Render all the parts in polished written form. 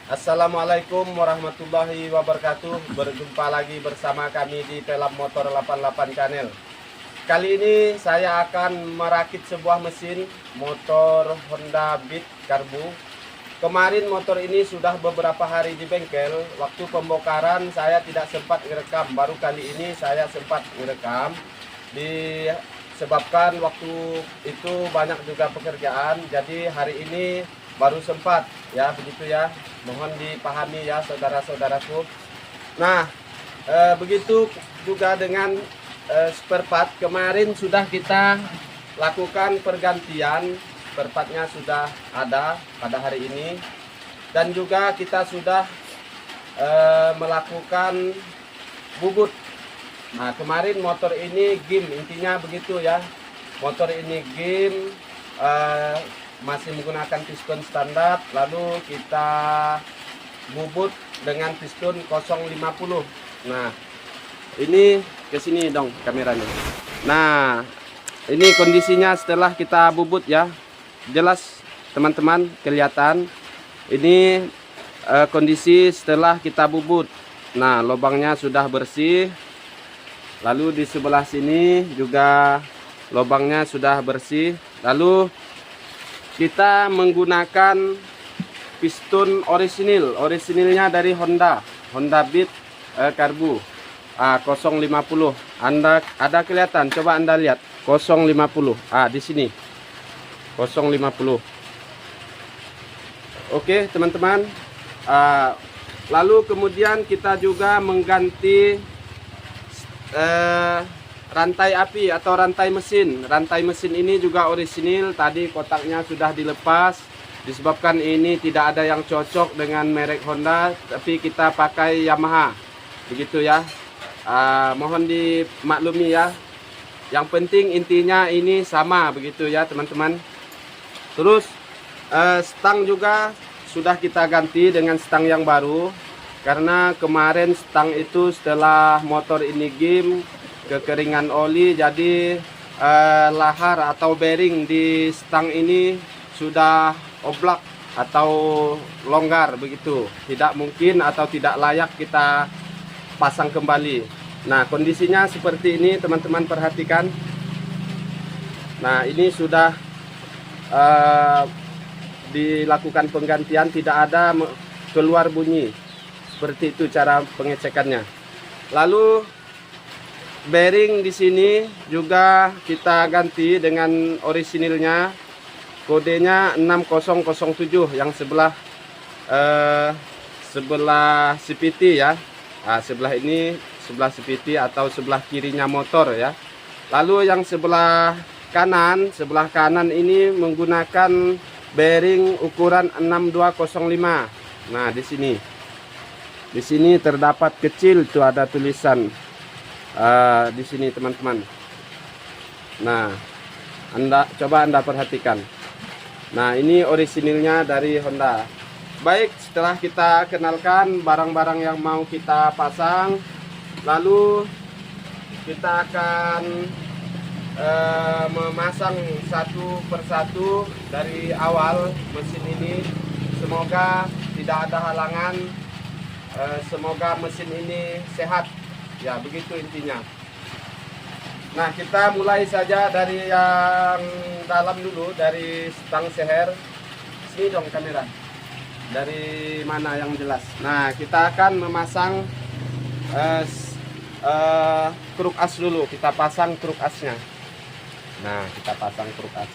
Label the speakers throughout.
Speaker 1: Assalamualaikum warahmatullahi wabarakatuh. Berjumpa lagi bersama kami di Pelap Motor 88 Channel. Kali ini saya akan merakit sebuah mesin motor Honda Beat Karbu. Kemarin motor ini sudah beberapa hari di bengkel. Waktu pembongkaran saya tidak sempat merekam. Baru kali ini saya sempat merekam. Disebabkan waktu itu banyak juga pekerjaan. Jadi hari ini baru sempat, ya begitu ya. Mohon dipahami ya saudara-saudaraku. Nah, begitu juga dengan spare part. Kemarin sudah kita lakukan pergantian, spare partnya sudah ada pada hari ini. Dan juga kita sudah melakukan bubut. Nah, kemarin motor ini game, intinya begitu ya. Motor ini game, masih menggunakan piston standar, lalu kita bubut dengan piston 050. Nah, ini ke sini dong kameranya. Nah, ini kondisinya setelah kita bubut ya. Jelas teman-teman kelihatan. Ini kondisi setelah kita bubut. Nah, lubangnya sudah bersih. Lalu di sebelah sini juga lubangnya sudah bersih. Lalu kita menggunakan piston orisinilnya dari Honda Beat Karbu 050. Ada kelihatan, coba Anda lihat 050. Di sini 050. Oke teman-teman. Lalu kemudian kita juga mengganti rantai api atau rantai mesin. Rantai mesin ini juga orisinil. Tadi kotaknya sudah dilepas. Disebabkan ini tidak ada yang cocok dengan merek Honda, tapi kita pakai Yamaha. Begitu ya. Mohon dimaklumi ya. Yang penting intinya ini sama begitu ya teman-teman. Terus stang juga sudah kita ganti dengan stang yang baru. Karena kemarin stang itu setelah motor ini game, kekeringan oli, jadi lahar atau bearing di stang ini sudah oblak atau longgar begitu. Tidak mungkin atau tidak layak kita pasang kembali. Nah, kondisinya seperti ini teman-teman, perhatikan. Nah, ini sudah dilakukan penggantian, tidak ada keluar bunyi. Seperti itu cara pengecekannya. Lalu bearing di sini juga kita ganti dengan orisinilnya, kodenya 6007 yang sebelah CVT ya. Sebelah ini sebelah CVT atau sebelah kirinya motor ya. Lalu yang sebelah kanan ini menggunakan bearing ukuran 6205. Nah, di sini terdapat kecil tuh ada tulisan di sini teman-teman. Nah, coba Anda perhatikan. Nah, ini orisinilnya dari Honda. Baik, setelah kita kenalkan barang-barang yang mau kita pasang, lalu kita akan memasang satu persatu dari awal mesin ini. Semoga tidak ada halangan. Semoga mesin ini sehat. Ya, begitu intinya. Nah, kita mulai saja dari yang dalam dulu, dari stang seher. Sini dong kamera. Dari mana yang jelas. Nah, kita akan memasang kruk as dulu. Kita pasang kruk asnya. Nah, kita pasang kruk as.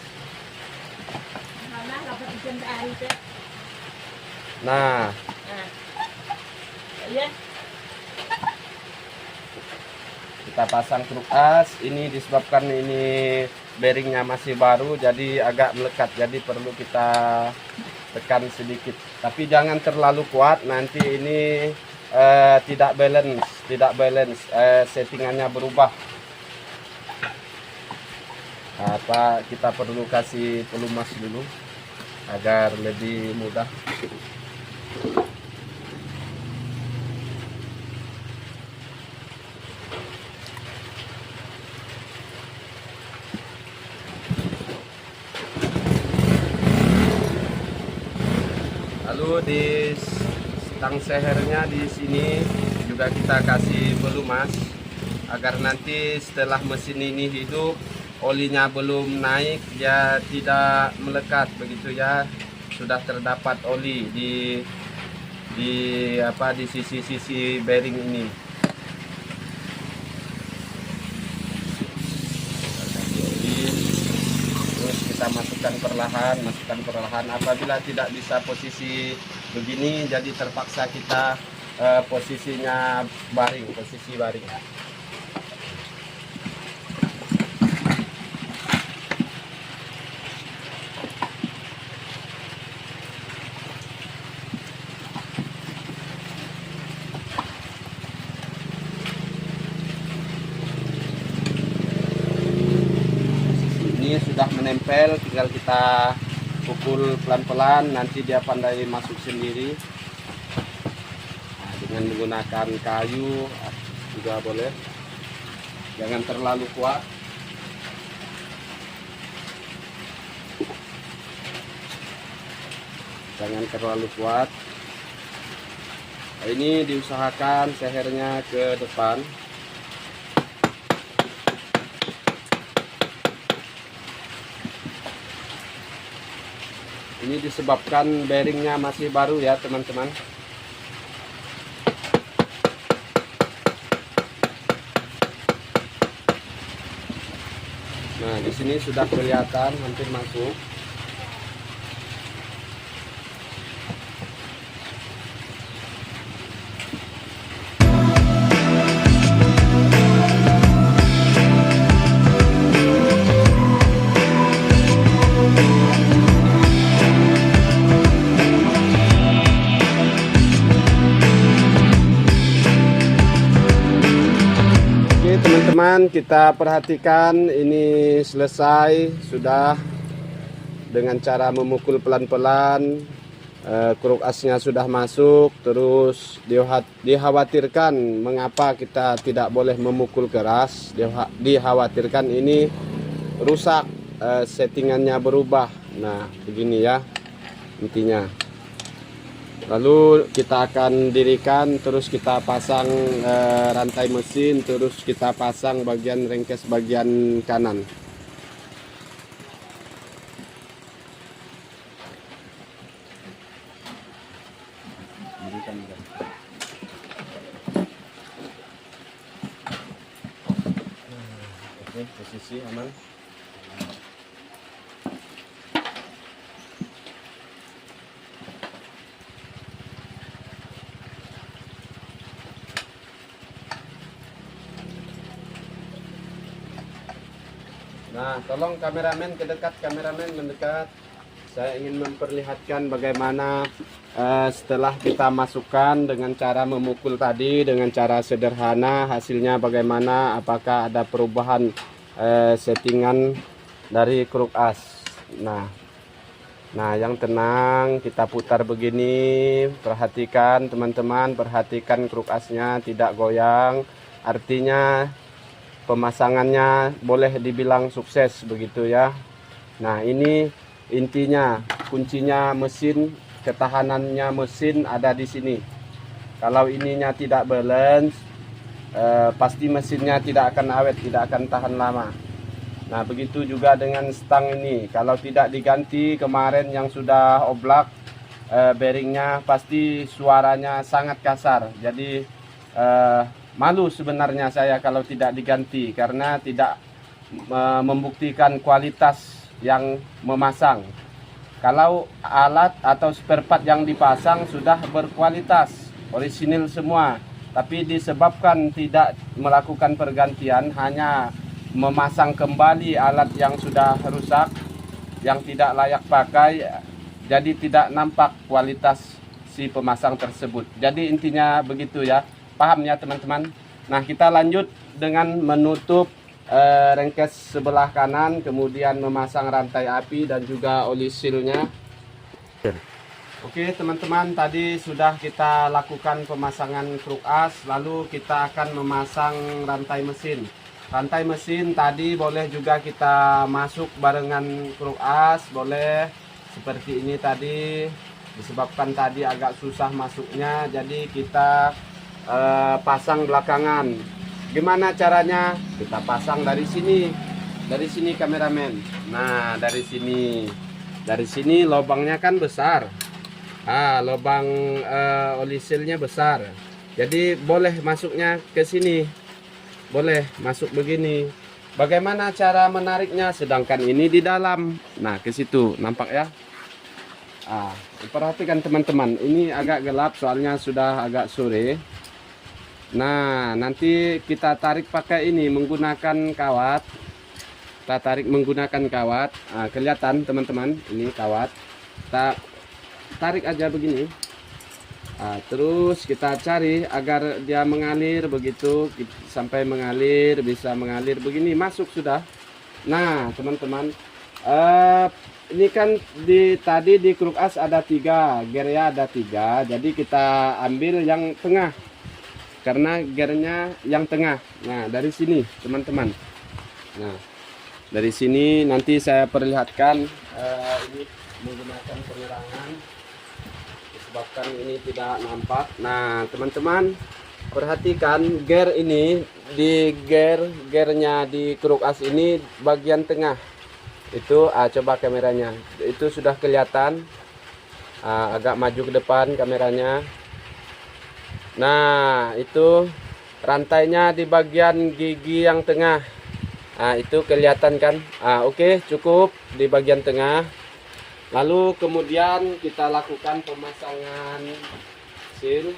Speaker 1: Nah, kita pasang kruk as. Ini disebabkan ini bearingnya masih baru, jadi agak melekat, jadi perlu kita tekan sedikit, tapi jangan terlalu kuat, nanti ini tidak balance, settingannya berubah. Kita perlu kasih pelumas dulu agar lebih mudah. Lalu Tang sehernya di sini juga kita kasih pelumas agar nanti setelah mesin ini hidup, olinya belum naik, dia tidak melekat begitu ya. Sudah terdapat oli di sisi-sisi bearing ini. Terus kita masukkan perlahan. Apabila tidak bisa posisi begini, jadi terpaksa kita posisinya posisi baring. Ini sudah menempel, tinggal kita pukul pelan-pelan, nanti dia pandai masuk sendiri. Nah, dengan menggunakan kayu juga boleh, jangan terlalu kuat. Nah, ini diusahakan sehernya ke depan. Ini disebabkan bearingnya masih baru ya teman-teman. Nah, di sini sudah kelihatan hampir masuk. Teman-teman, kita perhatikan ini selesai sudah dengan cara memukul pelan-pelan. Kruk asnya sudah masuk. Terus dikhawatirkan mengapa kita tidak boleh memukul keras. Dikhawatirkan ini rusak, settingannya berubah. Nah begini ya intinya. Lalu kita akan dirikan, terus kita pasang rantai mesin, terus kita pasang bagian rengkes bagian kanan. Oke, posisi aman. Nah, tolong kameramen mendekat. Saya ingin memperlihatkan bagaimana setelah kita masukkan dengan cara memukul tadi dengan cara sederhana, hasilnya bagaimana, apakah ada perubahan settingan dari kruk as. Nah, yang tenang, kita putar begini. Perhatikan teman-teman, perhatikan kruk asnya tidak goyang. Artinya pemasangannya boleh dibilang sukses begitu ya. Nah, ini intinya, kuncinya mesin, ketahanannya mesin ada di sini. Kalau ininya tidak balance, pasti mesinnya tidak akan awet, tidak akan tahan lama. Nah, begitu juga dengan stang ini. Kalau tidak diganti kemarin yang sudah oblak, bearingnya pasti suaranya sangat kasar. Jadi malu sebenarnya saya kalau tidak diganti, karena tidak membuktikan kualitas yang memasang. Kalau alat atau spare part yang dipasang sudah berkualitas, orisinil semua, tapi disebabkan tidak melakukan pergantian, hanya memasang kembali alat yang sudah rusak, yang tidak layak pakai, jadi tidak nampak kualitas si pemasang tersebut. Jadi intinya begitu ya. Paham ya teman-teman. Nah, kita lanjut dengan menutup rengkes sebelah kanan, kemudian memasang rantai api dan juga oli sealnya. Oke teman-teman, tadi sudah kita lakukan pemasangan kruk as, lalu kita akan memasang rantai mesin. Rantai mesin tadi boleh juga kita masuk barengan kruk as, boleh seperti ini tadi. disebabkan tadi agak susah masuknya, jadi kita pasang belakangan. Gimana caranya? Kita pasang dari sini kameramen. Nah, dari sini lubangnya kan besar. Lubang oli sealnya besar, jadi boleh masuknya ke sini, boleh masuk begini. Bagaimana cara menariknya? Sedangkan ini di dalam. Nah, ke situ nampak ya. Perhatikan teman-teman, ini agak gelap soalnya sudah agak sore. Nah, nanti kita tarik pakai ini menggunakan kawat. Kita tarik menggunakan kawat. Kelihatan teman-teman, ini kawat. Kita tarik aja begini. Terus kita cari agar dia mengalir begitu, sampai mengalir, bisa mengalir begini, masuk sudah. Nah, teman-teman, ini kan tadi di kruk as ada 3, gearnya ada 3, jadi kita ambil yang tengah karena gearnya yang tengah. Nah, dari sini teman-teman. Nah, dari sini nanti saya perlihatkan ini menggunakan penerangan disebabkan ini tidak nampak. Nah, teman-teman perhatikan gear ini, di gearnya di kruk as ini bagian tengah itu. Coba kameranya, itu sudah kelihatan. Agak maju ke depan kameranya. Nah, itu rantainya di bagian gigi yang tengah. Itu kelihatan kan? Oke, cukup di bagian tengah. Lalu kemudian kita lakukan pemasangan seal.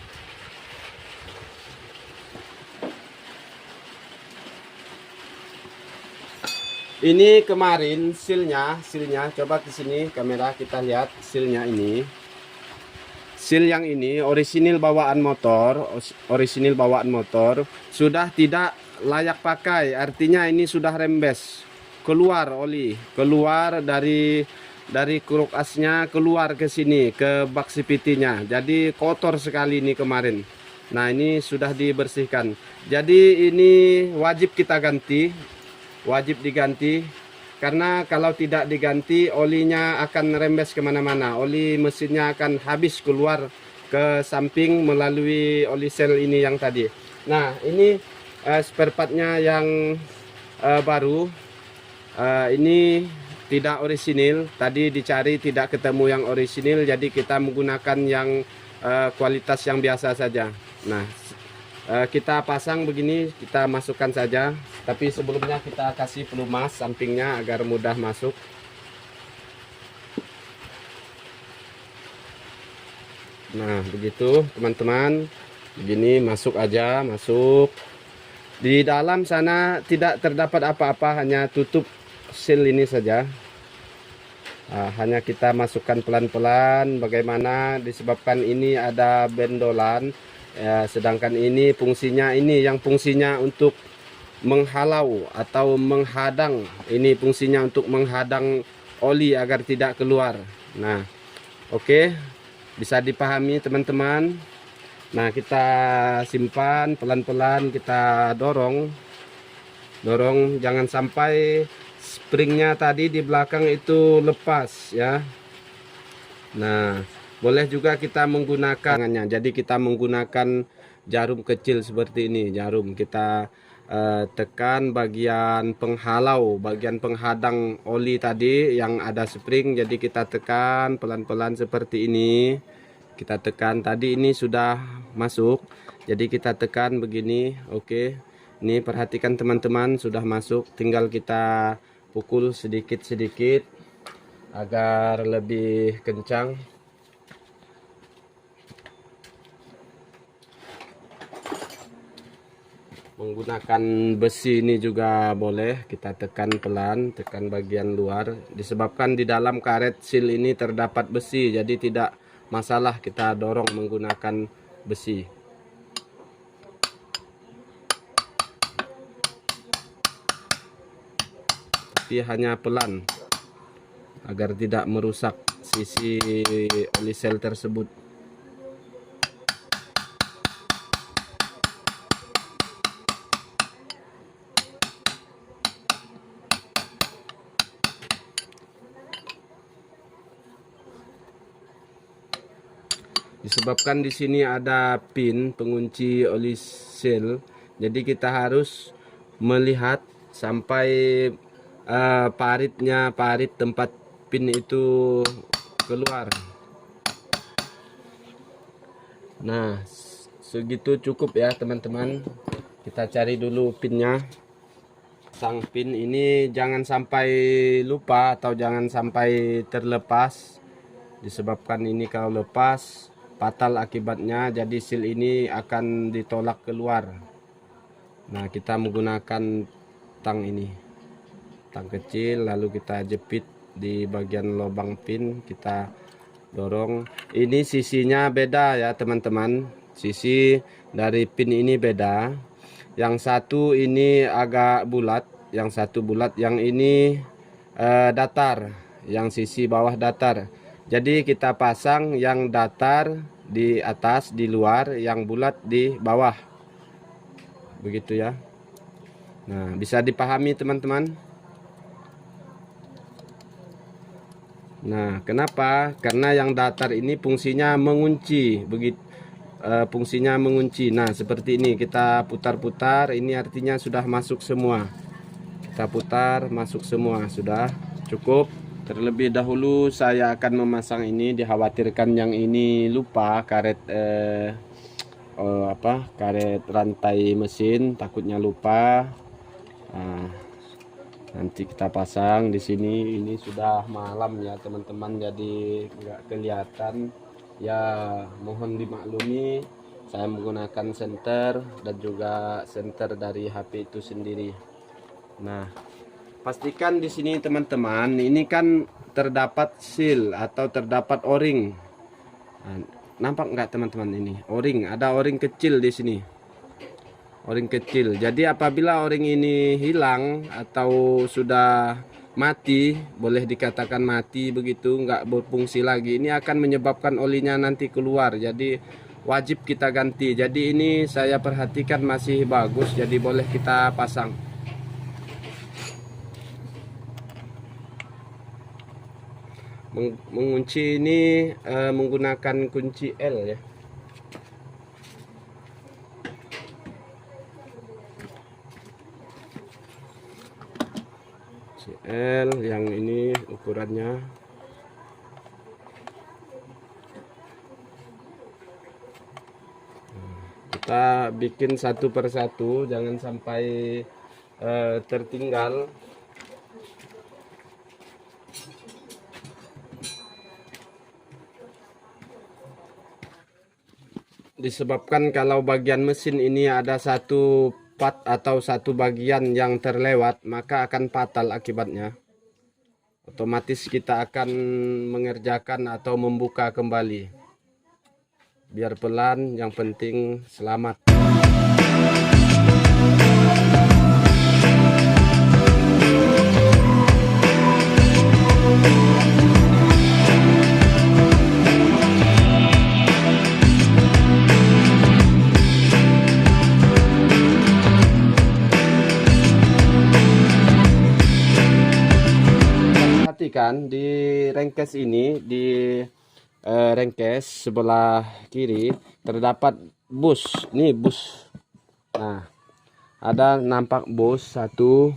Speaker 1: Ini kemarin sealnya coba ke sini kamera, kita lihat sealnya ini. Seal yang ini orisinil bawaan motor, sudah tidak layak pakai, artinya ini sudah rembes, keluar oli, keluar dari kruk asnya, keluar ke sini ke bak CVT-nya. Jadi kotor sekali ini kemarin. Nah, ini sudah dibersihkan. Jadi ini wajib kita ganti, wajib diganti. Karena kalau tidak diganti, olinya akan rembes kemana-mana. Oli mesinnya akan habis keluar ke samping melalui oli sel ini yang tadi. Nah, ini spare partnya yang baru. Ini tidak orisinil. Tadi dicari tidak ketemu yang orisinil, jadi kita menggunakan yang kualitas yang biasa saja. Nah, kita pasang begini, kita masukkan saja. Tapi sebelumnya kita kasih pelumas sampingnya agar mudah masuk. Nah, begitu teman-teman. Begini, masuk aja, masuk. Di dalam sana tidak terdapat apa-apa, hanya tutup seal ini saja. Hanya kita masukkan pelan-pelan. Bagaimana disebabkan ini ada bendolan. Sedangkan ini fungsinya, ini yang fungsinya untuk menghalau atau menghadang. Ini fungsinya untuk menghadang oli agar tidak keluar. Nah, oke, bisa dipahami teman-teman. Nah, kita simpan pelan-pelan, kita dorong, jangan sampai springnya tadi di belakang itu lepas ya. Nah, boleh juga kita menggunakannya. Jadi kita menggunakan jarum kecil seperti ini, jarum kita tekan bagian penghalau, bagian penghadang oli tadi yang ada spring. Jadi kita tekan pelan-pelan seperti ini. Kita tekan, tadi ini sudah masuk, jadi kita tekan begini. Oke, ini perhatikan teman-teman, sudah masuk. Tinggal kita pukul sedikit-sedikit agar lebih kencang. Menggunakan besi ini juga boleh, kita tekan pelan, tekan bagian luar. Disebabkan di dalam karet seal ini terdapat besi, jadi tidak masalah kita dorong menggunakan besi. Tapi hanya pelan agar tidak merusak sisi oli sel tersebut. Disebabkan di sini ada pin pengunci oli seal, jadi kita harus melihat sampai parit tempat pin itu keluar. Nah, segitu cukup ya teman-teman. Kita cari dulu pinnya. Sang pin ini jangan sampai lupa atau jangan sampai terlepas. Disebabkan ini kalau lepas fatal akibatnya, jadi seal ini akan ditolak keluar. Nah, kita menggunakan tang ini, tang kecil, lalu kita jepit di bagian lubang pin, kita dorong. Ini sisinya beda ya teman-teman, sisi dari pin ini beda. Yang satu ini agak bulat, yang satu bulat, yang ini datar, yang sisi bawah datar. Jadi kita pasang yang datar di atas, di luar, yang bulat di bawah. Begitu ya. Nah, bisa dipahami teman-teman. Nah, kenapa? Karena yang datar ini fungsinya mengunci, begitu. Fungsinya mengunci. Nah, seperti ini kita putar-putar, ini artinya sudah masuk semua. Kita putar, masuk semua, sudah cukup. Terlebih dahulu saya akan memasang ini, dikhawatirkan yang ini lupa karet karet rantai mesin, takutnya lupa. Nah, nanti kita pasang di sini. Ini sudah malam ya teman-teman, jadi nggak kelihatan ya, mohon dimaklumi. Saya menggunakan senter dan juga senter dari HP itu sendiri. Nah, pastikan di sini teman-teman, ini kan terdapat seal atau terdapat o-ring. Nah, nampak nggak teman-teman, ini o-ring, ada o-ring kecil di sini, o-ring kecil. Jadi apabila o-ring ini hilang atau sudah mati, boleh dikatakan mati begitu, nggak berfungsi lagi, ini akan menyebabkan olinya nanti keluar. Jadi wajib kita ganti. Jadi ini saya perhatikan masih bagus, jadi boleh kita pasang. Mengunci ini menggunakan kunci L ya. Kunci L yang ini ukurannya. Kita bikin satu persatu, jangan sampai tertinggal. Disebabkan kalau bagian mesin ini ada satu part atau satu bagian yang terlewat, maka akan fatal akibatnya. Otomatis kita akan mengerjakan atau membuka kembali. Biar pelan, yang penting selamat. Perhatikan di rengkes ini, di rengkes sebelah kiri terdapat bus. Nih bus. Nah, ada nampak bus 1,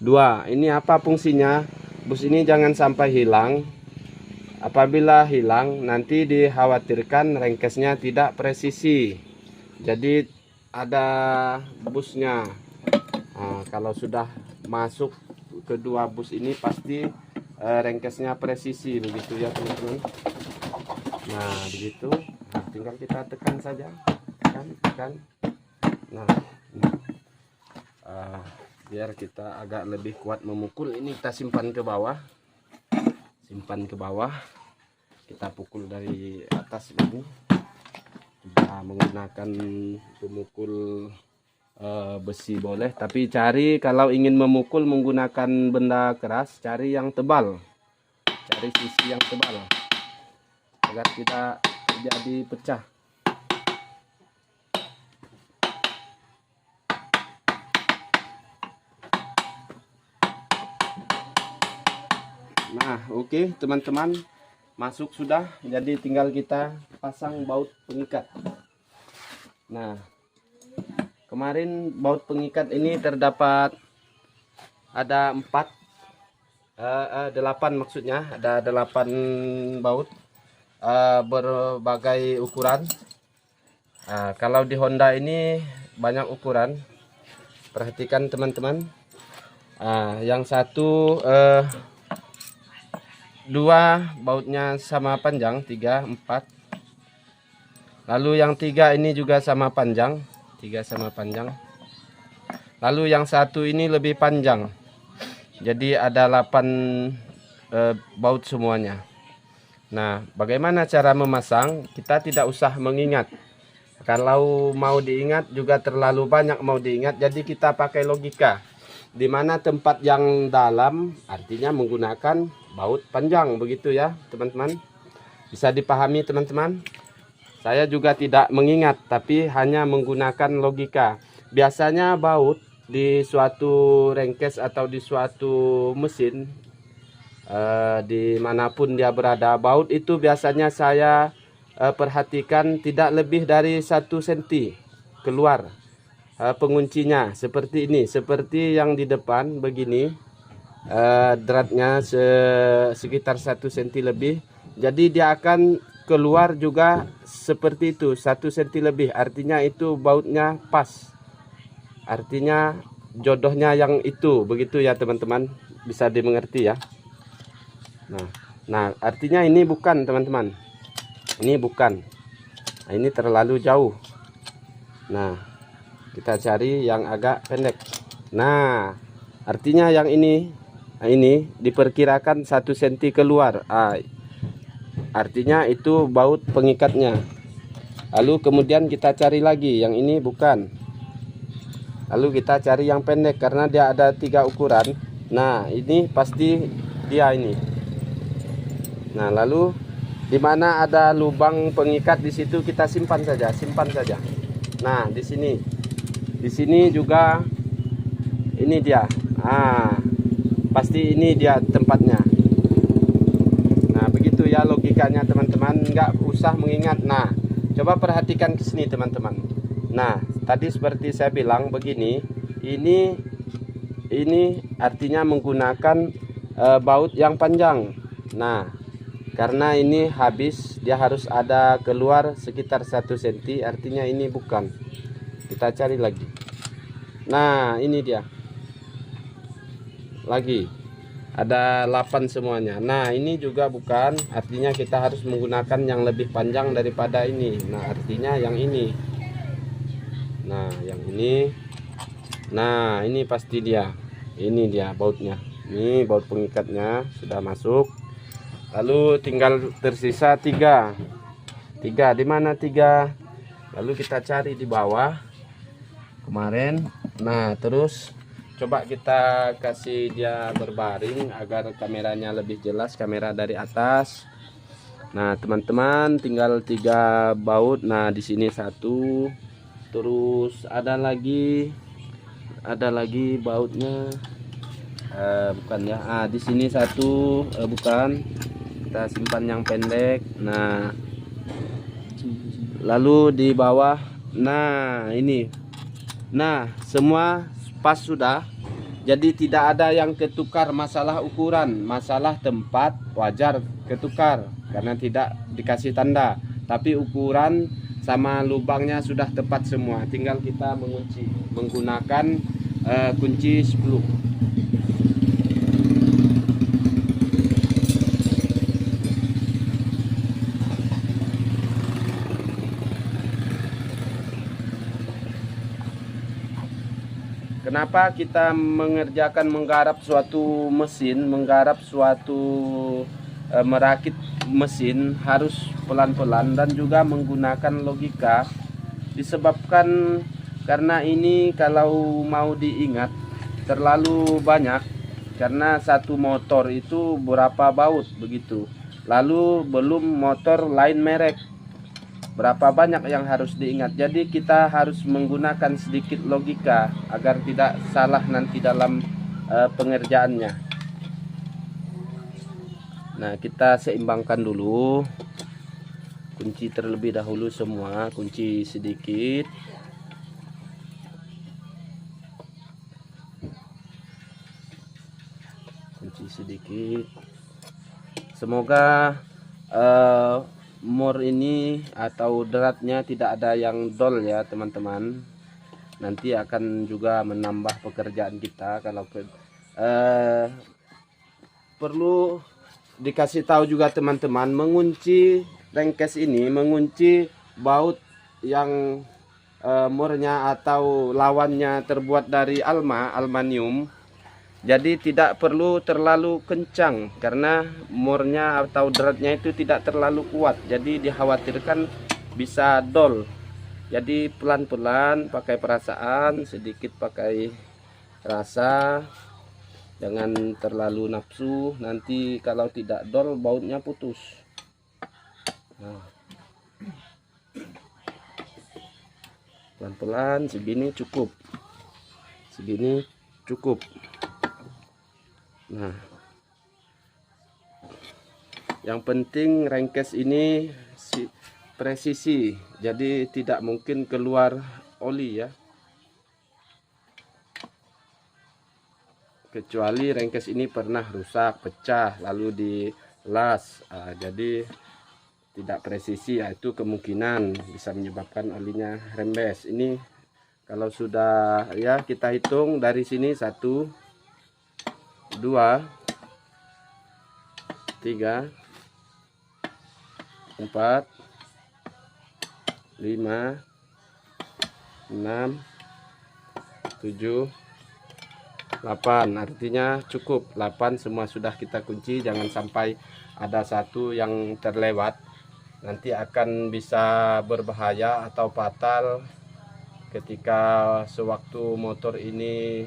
Speaker 1: 2. Ini apa fungsinya? Bus ini jangan sampai hilang. Apabila hilang, nanti dikhawatirkan rengkesnya tidak presisi. Jadi ada busnya. Nah, kalau sudah masuk kedua bus ini pasti rengkesnya presisi, begitu ya teman-teman. Nah, begitu. Nah, tinggal kita tekan saja, tekan. Nah, biar kita agak lebih kuat memukul, ini kita simpan ke bawah, kita pukul dari atas ini. Kita menggunakan pemukul besi boleh, tapi cari kalau ingin memukul menggunakan benda keras, cari yang tebal, cari sisi yang tebal agar tidak terjadi pecah. Nah, oke teman-teman, masuk sudah, jadi tinggal kita pasang baut pengikat. Nah, kemarin baut pengikat ini terdapat ada 8 maksudnya, ada 8 baut berbagai ukuran. Kalau di Honda ini banyak ukuran, perhatikan teman-teman. Yang satu 2 bautnya sama panjang, 3, 4. Lalu yang 3 ini juga sama panjang, 3 sama panjang. Lalu yang satu ini lebih panjang. Jadi ada 8 baut semuanya. Nah, bagaimana cara memasang? Kita tidak usah mengingat. Kalau mau diingat juga terlalu banyak mau diingat. Jadi kita pakai logika. Di mana tempat yang dalam artinya menggunakan baut panjang, begitu ya teman-teman. Bisa dipahami teman-teman? Saya juga tidak mengingat, tapi hanya menggunakan logika. Biasanya baut di suatu rengkes atau di suatu mesin, dimanapun dia berada, baut itu biasanya saya perhatikan tidak lebih dari 1 cm keluar penguncinya, seperti ini, seperti yang di depan begini. Dratnya sekitar 1 cm lebih, jadi dia akan keluar juga seperti itu, 1 cm lebih, artinya itu bautnya pas, artinya jodohnya yang itu, begitu ya teman-teman, bisa dimengerti ya. Nah, artinya ini bukan teman-teman, ini bukan, nah, ini terlalu jauh. Nah, kita cari yang agak pendek. Nah, artinya yang ini, nah ini diperkirakan 1 cm keluar. Artinya itu baut pengikatnya. Lalu kemudian kita cari lagi yang ini bukan. Lalu kita cari yang pendek karena dia ada 3 ukuran. Nah, ini pasti dia ini. Nah, lalu di mana ada lubang pengikat di situ kita simpan saja, simpan saja. Nah, di sini. Di sini juga ini dia. Pasti ini dia tempatnya. Nah, begitu ya logikanya teman-teman, nggak usah mengingat. Nah, coba perhatikan ke sini teman-teman. Nah, tadi seperti saya bilang begini, ini artinya menggunakan baut yang panjang. Nah, karena ini habis, dia harus ada keluar sekitar 1 cm, artinya ini bukan. Kita cari lagi. Nah, ini dia. Lagi. Ada 8 semuanya. Nah, ini juga bukan, artinya kita harus menggunakan yang lebih panjang daripada ini. Nah, artinya yang ini. Nah, yang ini. Nah, ini pasti dia. Ini dia bautnya. Ini baut pengikatnya sudah masuk. Lalu tinggal tersisa 3. Di mana 3? Lalu kita cari di bawah. Kemarin. Nah, terus coba kita kasih dia berbaring agar kameranya lebih jelas, kamera dari atas. Nah, teman-teman, tinggal 3 baut. Nah, di sini 1. Terus ada lagi bautnya. Bukan ya. Di sini 1, bukan. Kita simpan yang pendek. Nah, lalu di bawah. Nah, ini. Nah, semua pas sudah. Jadi tidak ada yang ketukar masalah ukuran, masalah tempat wajar ketukar karena tidak dikasih tanda. Tapi ukuran sama lubangnya sudah tepat semua. Tinggal kita mengunci menggunakan kunci 10. Kenapa kita menggarap suatu mesin, merakit mesin harus pelan-pelan dan juga menggunakan logika? Disebabkan karena ini kalau mau diingat terlalu banyak, karena satu motor itu berapa baut begitu. Lalu belum motor lain merek. Berapa banyak yang harus diingat. Jadi kita harus menggunakan sedikit logika agar tidak salah nanti dalam pengerjaannya. Nah, kita seimbangkan dulu. Kunci terlebih dahulu semua, kunci sedikit. Kunci sedikit. Semoga mur ini atau deratnya tidak ada yang dol ya teman-teman. Nanti akan juga menambah pekerjaan kita. Kalau perlu dikasih tahu juga teman-teman, mengunci rengkes ini, mengunci baut yang murnya atau lawannya terbuat dari aluminium. Jadi tidak perlu terlalu kencang karena murnya atau deratnya itu tidak terlalu kuat. Jadi dikhawatirkan bisa dol. Jadi pelan-pelan, pakai perasaan, sedikit pakai rasa. Jangan terlalu nafsu, nanti kalau tidak dol bautnya putus. Nah, pelan-pelan, segini cukup. Segini cukup. Nah, yang penting rengkes ini presisi, jadi tidak mungkin keluar oli ya. Kecuali rengkes ini pernah rusak, pecah, lalu dilas, jadi tidak presisi, itu kemungkinan bisa menyebabkan olinya rembes. Ini kalau sudah ya, kita hitung dari sini 1, 2, 3, 4, 5, 6, 7, 8. Artinya cukup 8, semua sudah kita kunci. Jangan sampai ada satu yang terlewat, nanti akan bisa berbahaya atau fatal ketika sewaktu motor ini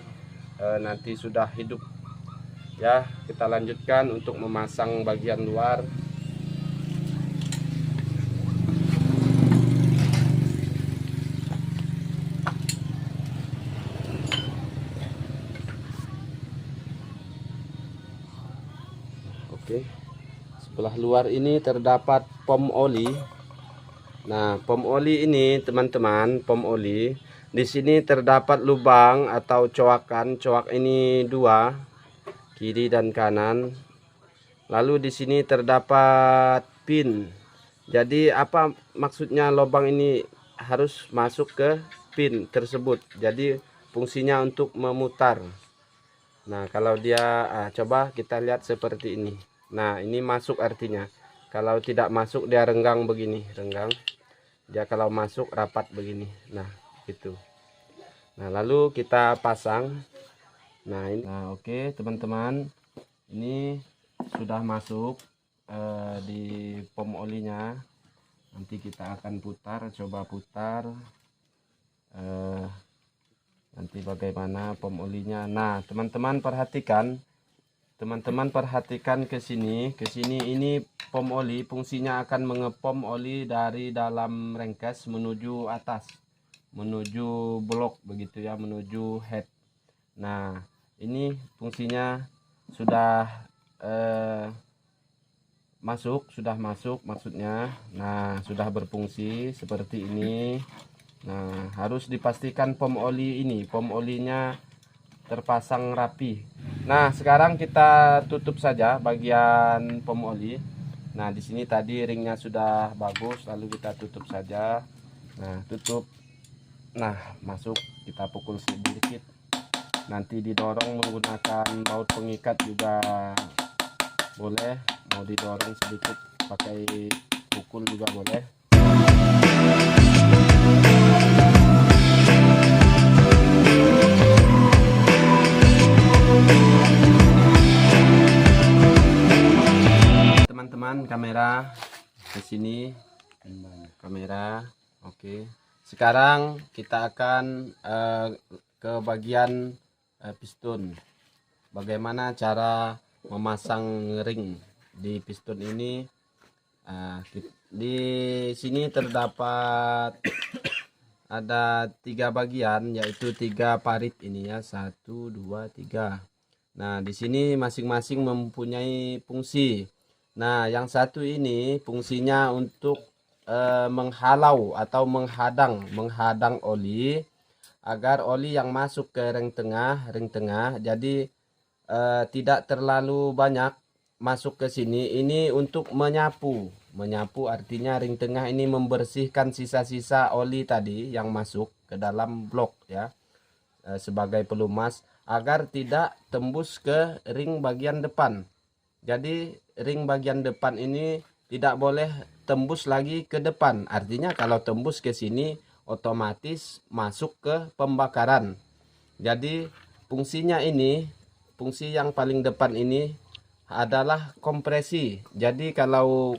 Speaker 1: nanti sudah hidup. Ya, kita lanjutkan untuk memasang bagian luar. Oke. Sebelah luar ini terdapat pom oli. Nah, pom oli ini teman-teman, pom oli. Di sini terdapat lubang atau coakan. Coak ini 2. Kiri dan kanan. Lalu di sini terdapat pin. Jadi apa maksudnya lubang ini harus masuk ke pin tersebut. Jadi fungsinya untuk memutar. Nah, kalau dia coba kita lihat seperti ini. Nah, ini masuk artinya. Kalau tidak masuk dia renggang begini, renggang. Dia kalau masuk rapat begini. Nah, gitu. Nah, lalu kita pasang. Nah, ini. Nah, oke, teman-teman. Ini sudah masuk di pom olinya. Nanti kita akan putar, coba putar. Nanti bagaimana pom olinya. Nah, teman-teman perhatikan. Teman-teman perhatikan ke sini. Ke sini ini pom oli fungsinya akan mengepom oli dari dalam rengkes menuju atas. Menuju blok begitu ya, menuju head. Nah, ini fungsinya sudah sudah masuk maksudnya. Nah, sudah berfungsi seperti ini. Nah, harus dipastikan pom oli ini, pom olinya terpasang rapi. Nah, sekarang kita tutup saja bagian pom oli. Nah, di sini tadi ringnya sudah bagus, lalu kita tutup saja. Nah, tutup. Nah, masuk, kita pukul sedikit. Nanti didorong menggunakan baut pengikat juga boleh. Mau didorong sedikit pakai pukul juga boleh. Teman-teman, kamera ke sini. Kamera. Oke. Sekarang kita akan ke bagian piston. Bagaimana cara memasang ring di piston ini? Di sini terdapat ada 3 bagian, yaitu 3 parit ini ya, 1, 2, 3. Nah, di sini masing-masing mempunyai fungsi. Nah, yang satu ini fungsinya untuk menghalau atau menghadang oli agar oli yang masuk ke ring tengah jadi tidak terlalu banyak masuk ke sini. Ini untuk menyapu. Menyapu artinya ring tengah ini membersihkan sisa-sisa oli tadi yang masuk ke dalam blok ya, sebagai pelumas agar tidak tembus ke ring bagian depan. Jadi ring bagian depan ini tidak boleh tembus lagi ke depan. Artinya kalau tembus ke sini otomatis masuk ke pembakaran. Jadi fungsinya ini, fungsi yang paling depan ini adalah kompresi. Jadi kalau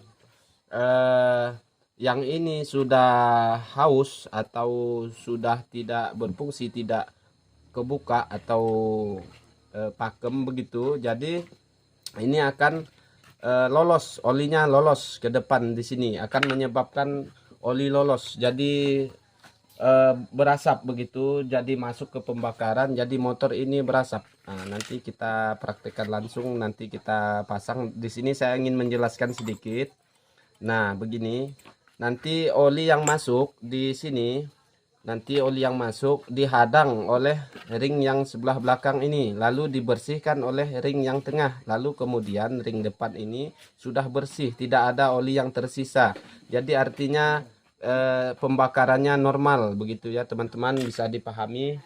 Speaker 1: yang ini sudah haus atau sudah tidak berfungsi, tidak kebuka atau pakem begitu, jadi ini akan lolos, olinya lolos ke depan di sini, akan menyebabkan oli lolos. Jadi berasap begitu, jadi masuk ke pembakaran, jadi motor ini berasap. Nah, nanti kita praktekkan langsung, nanti kita pasang. Di sini saya ingin menjelaskan sedikit. Nah, begini. Nanti oli yang masuk di sini, nanti oli yang masuk dihadang oleh ring yang sebelah belakang ini, lalu dibersihkan oleh ring yang tengah, lalu kemudian ring depan ini sudah bersih, tidak ada oli yang tersisa. Jadi artinya pembakarannya normal begitu ya teman-teman, bisa dipahami.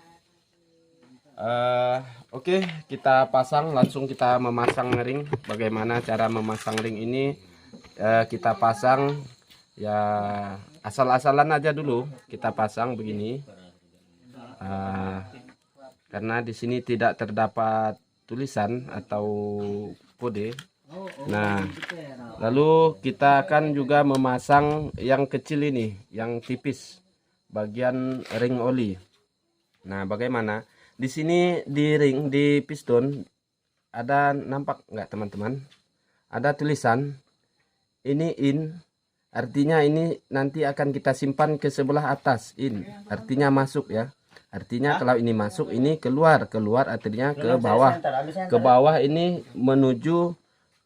Speaker 1: Oke, kita pasang, langsung kita memasang ring. Bagaimana cara memasang ring ini? Kita pasang ya asal-asalan aja dulu, kita pasang begini. Karena di sini tidak terdapat tulisan atau kode. Nah, lalu kita akan juga memasang yang kecil ini, yang tipis, bagian ring oli. Nah, bagaimana? Di sini di ring, di piston ada, nampak nggak teman-teman? Ada tulisan ini in, artinya ini nanti akan kita simpan ke sebelah atas. In artinya masuk ya. Artinya kalau ini masuk, ini keluar, keluar artinya ke bawah. Ke bawah ini menuju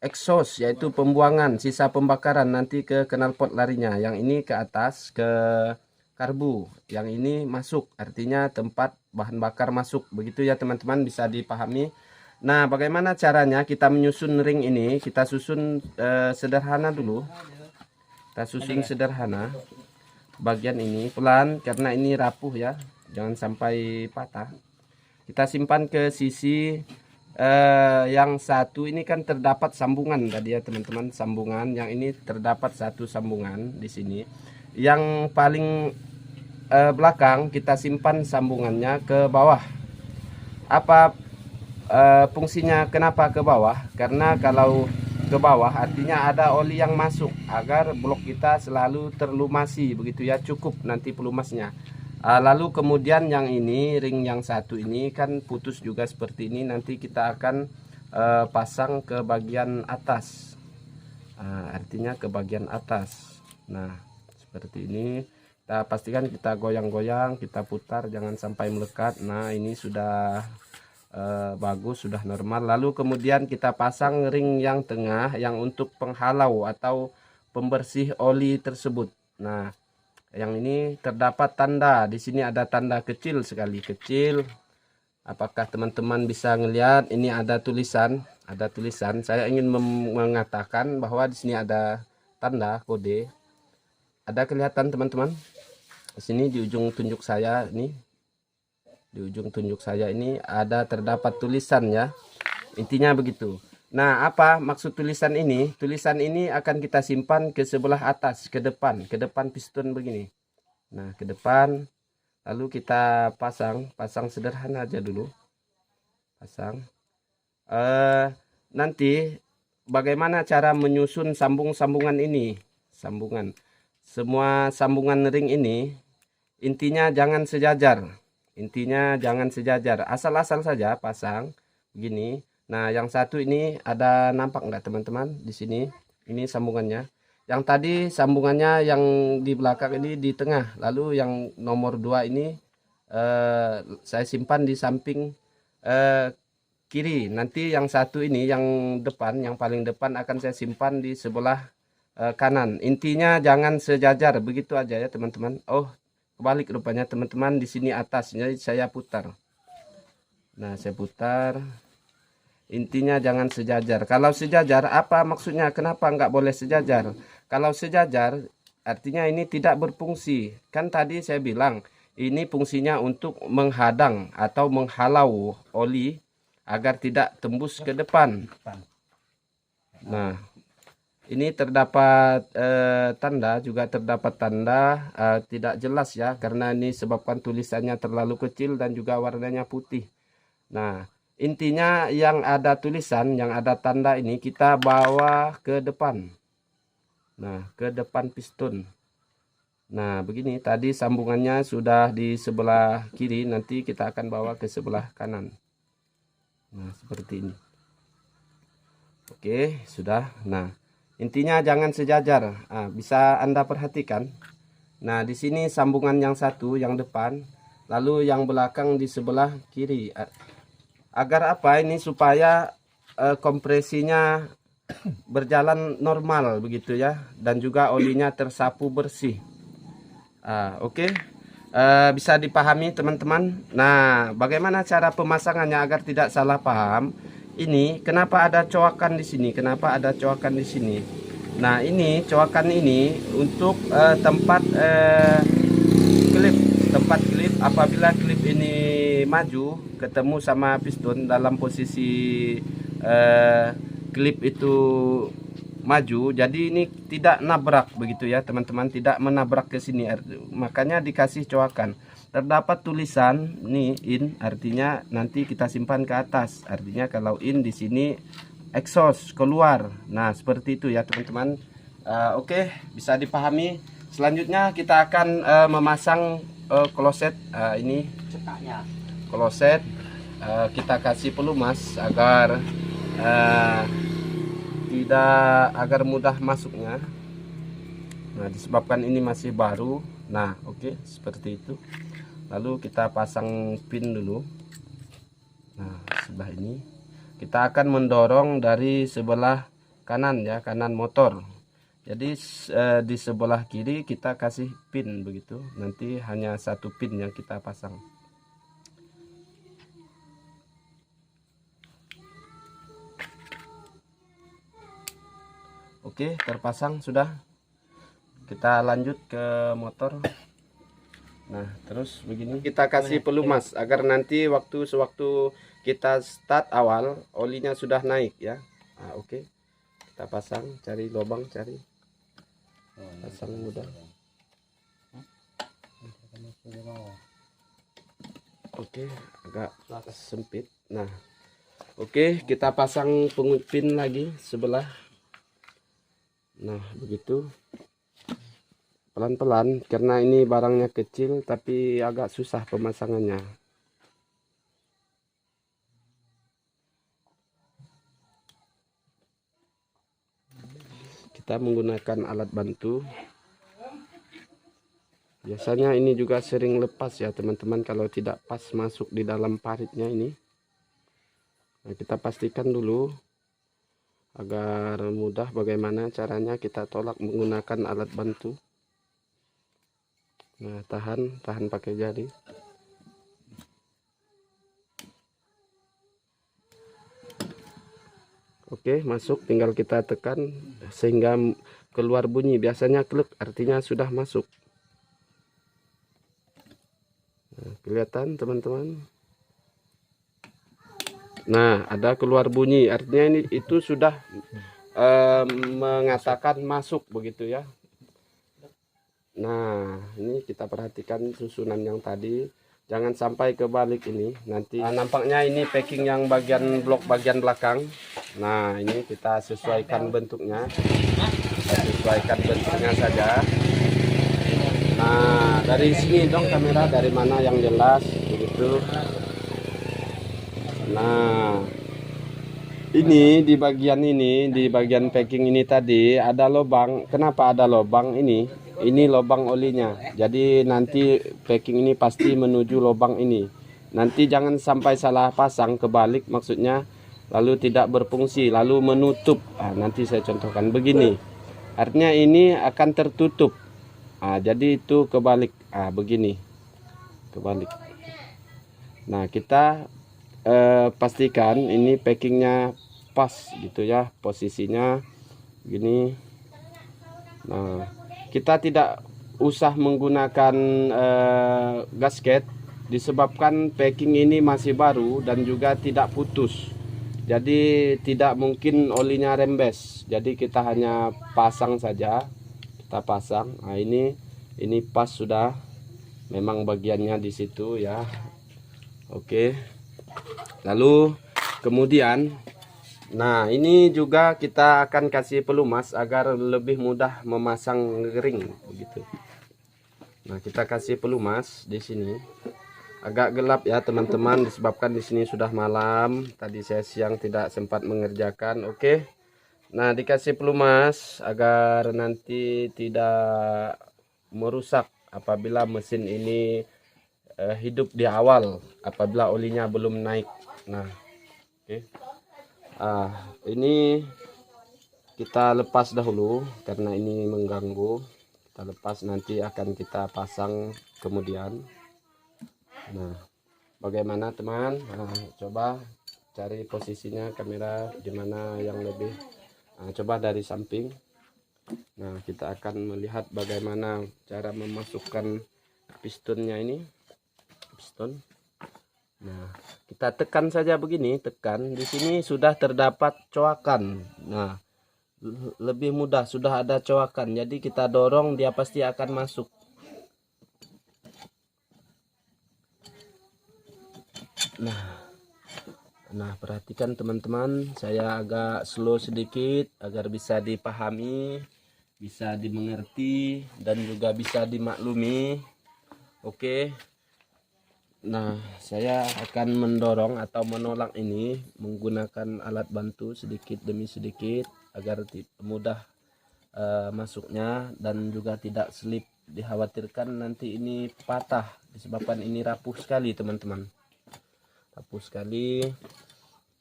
Speaker 1: exhaust, yaitu pembuangan sisa pembakaran nanti ke knalpot larinya. Yang ini ke atas ke karbu, yang ini masuk, artinya tempat bahan bakar masuk. Begitu ya teman-teman, bisa dipahami. Nah, bagaimana caranya kita menyusun ring ini? Kita susun sederhana dulu. Kita susun sederhana. Bagian ini pelan karena ini rapuh ya. Jangan sampai patah. Kita simpan ke sisi yang satu ini kan terdapat sambungan tadi ya teman-teman, sambungan. Yang ini terdapat satu sambungan di sini. Yang paling belakang kita simpan sambungannya ke bawah. Apa fungsinya kenapa ke bawah? Karena kalau ke bawah artinya ada oli yang masuk agar blok kita selalu terlumasi begitu ya, cukup nanti pelumasnya. Lalu kemudian yang ini, ring yang satu ini kan putus juga seperti ini, nanti kita akan pasang ke bagian atas. Artinya ke bagian atas. Nah, seperti ini. Kita pastikan kita goyang-goyang, kita putar, jangan sampai melekat. Nah, ini sudah bagus, sudah normal. Lalu kemudian kita pasang ring yang tengah yang untuk penghalau atau pembersih oli tersebut. Nah, yang ini terdapat tanda, di sini ada tanda kecil sekali, kecil. Apakah teman-teman bisa ngelihat? Ini ada tulisan, ada tulisan. Saya ingin mengatakan bahwa di sini ada tanda kode. Ada kelihatan teman-teman? Di sini di ujung tunjuk saya ini, di ujung tunjuk saya ini ada terdapat tulisan ya. Intinya begitu. Nah, apa maksud tulisan ini? Tulisan ini akan kita simpan ke sebelah atas, ke depan piston begini. Nah, ke depan. Lalu kita pasang sederhana aja dulu. Pasang. Nanti bagaimana cara menyusun sambungan ini? Sambungan. Semua sambungan ring ini intinya jangan sejajar. Intinya jangan sejajar. Asal-asal saja pasang begini. Nah, yang satu ini ada, nampak enggak teman-teman di sini? Ini sambungannya. Yang tadi sambungannya yang di belakang ini di tengah. Lalu yang nomor 2 ini saya simpan di samping kiri. Nanti yang satu ini yang depan, yang paling depan akan saya simpan di sebelah kanan. Intinya jangan sejajar, begitu aja ya teman-teman. Oh, kebalik rupanya teman-teman, di sini atas. Jadi saya putar. Nah, saya putar. Intinya jangan sejajar. Kalau sejajar, apa maksudnya? Kenapa nggak boleh sejajar? Kalau sejajar, artinya ini tidak berfungsi. Kan tadi saya bilang, ini fungsinya untuk menghadang atau menghalau oli agar tidak tembus ke depan. Nah, ini terdapat tanda, juga terdapat tanda tidak jelas ya, karena ini sebabkan tulisannya terlalu kecil dan juga warnanya putih. Nah, intinya yang ada tulisan, yang ada tanda ini kita bawa ke depan. Nah, ke depan piston. Nah, begini tadi sambungannya sudah di sebelah kiri, nanti kita akan bawa ke sebelah kanan. Nah, seperti ini. Oke, sudah. Nah, intinya jangan sejajar. Nah, bisa Anda perhatikan. Nah, di sini sambungan yang satu yang depan, lalu yang belakang di sebelah kiri. Agar apa ini? Supaya kompresinya berjalan normal begitu ya, dan juga olinya tersapu bersih. Oke. Bisa dipahami teman-teman. Nah, bagaimana cara pemasangannya agar tidak salah paham? Ini kenapa ada coakan di sini? Kenapa ada coakan di sini? Nah, ini coakan ini untuk tempat klip, apabila klip ini maju ketemu sama piston dalam posisi klip itu maju, jadi ini tidak nabrak begitu ya teman-teman, tidak menabrak ke sini, makanya dikasih coakan. Terdapat tulisan nih in, artinya nanti kita simpan ke atas, artinya kalau in di sini exhaust keluar. Nah, seperti itu ya teman-teman. Oke, bisa dipahami. Selanjutnya kita akan memasang kloset. Ini kloset, kita kasih pelumas agar agar mudah masuknya. Nah, disebabkan ini masih baru. Nah, oke, seperti itu. Lalu kita pasang pin dulu. Nah, sebelah ini kita akan mendorong dari sebelah kanan ya, kanan motor. Jadi di sebelah kiri kita kasih pin begitu. Nanti hanya satu pin yang kita pasang. Oke, terpasang sudah. Kita lanjut ke motor. Nah, terus begini kita kasih pelumas agar nanti sewaktu kita start awal olinya sudah naik ya. Nah, oke. Kita pasang, cari lubang, cari. Pasang mudah. Oke, agak sempit. Nah, oke, kita pasang pin lagi sebelah. Nah, begitu. Pelan-pelan karena ini barangnya kecil tapi agak susah pemasangannya. Kita menggunakan alat bantu. Biasanya ini juga sering lepas ya teman-teman kalau tidak pas masuk di dalam paritnya ini. Nah, kita pastikan dulu agar mudah bagaimana caranya kita tolak menggunakan alat bantu. Nah, tahan pakai jari. Oke, masuk, tinggal kita tekan sehingga keluar bunyi. Biasanya klik artinya sudah masuk. Nah, kelihatan teman-teman. Nah, ada keluar bunyi, artinya itu sudah mengatakan masuk begitu ya. Nah, ini kita perhatikan susunan yang tadi, jangan sampai kebalik ini. Nanti nampaknya ini packing yang blok bagian belakang. Nah, ini kita sesuaikan bentuknya. Kita sesuaikan bentuknya saja. Nah, dari sini dong kamera, dari mana yang jelas begitu. Nah, ini di bagian packing ini tadi ada lubang. Kenapa ada lubang ini? Ini lubang olinya. Jadi nanti packing ini pasti menuju lubang ini. nanti jangan sampai salah pasang, kebalik maksudnya, lalu tidak berfungsi, lalu menutup. Nanti saya contohkan begini, artinya ini akan tertutup. Jadi itu kebalik, begini, kebalik. Nah, kita pastikan ini packingnya pas gitu ya, posisinya gini. Nah, kita tidak usah menggunakan gasket disebabkan packing ini masih baru dan juga tidak putus, jadi tidak mungkin olinya rembes. Jadi kita hanya pasang saja, kita pasang. Nah, ini pas sudah, memang bagiannya di situ ya. Oke, lalu kemudian, nah ini juga kita akan kasih pelumas agar lebih mudah memasang ring begitu. Nah, kita kasih pelumas di sini. Agak gelap ya teman-teman, disebabkan di sini sudah malam. Tadi saya siang tidak sempat mengerjakan. Oke. Nah, dikasih pelumas agar nanti tidak merusak apabila mesin ini hidup di awal, apabila olinya belum naik. Nah, oke. Ini kita lepas dahulu karena ini mengganggu. Kita lepas, nanti akan kita pasang kemudian. Nah, bagaimana teman? Coba cari posisinya kamera di mana yang lebih. Coba dari samping. Nah, kita akan melihat bagaimana cara memasukkan pistonnya ini. Piston. Nah, kita tekan saja begini, tekan. Di sini sudah terdapat coakan. Nah, lebih mudah, sudah ada coakan. Jadi kita dorong, dia pasti akan masuk. Nah, perhatikan teman-teman, saya agak slow sedikit agar bisa dipahami, bisa dimengerti, dan juga bisa dimaklumi. Oke. Nah, saya akan mendorong atau menolak ini menggunakan alat bantu sedikit demi sedikit agar mudah masuknya dan juga tidak slip. Dikhawatirkan nanti ini patah disebabkan ini rapuh sekali teman-teman. Rapuh sekali.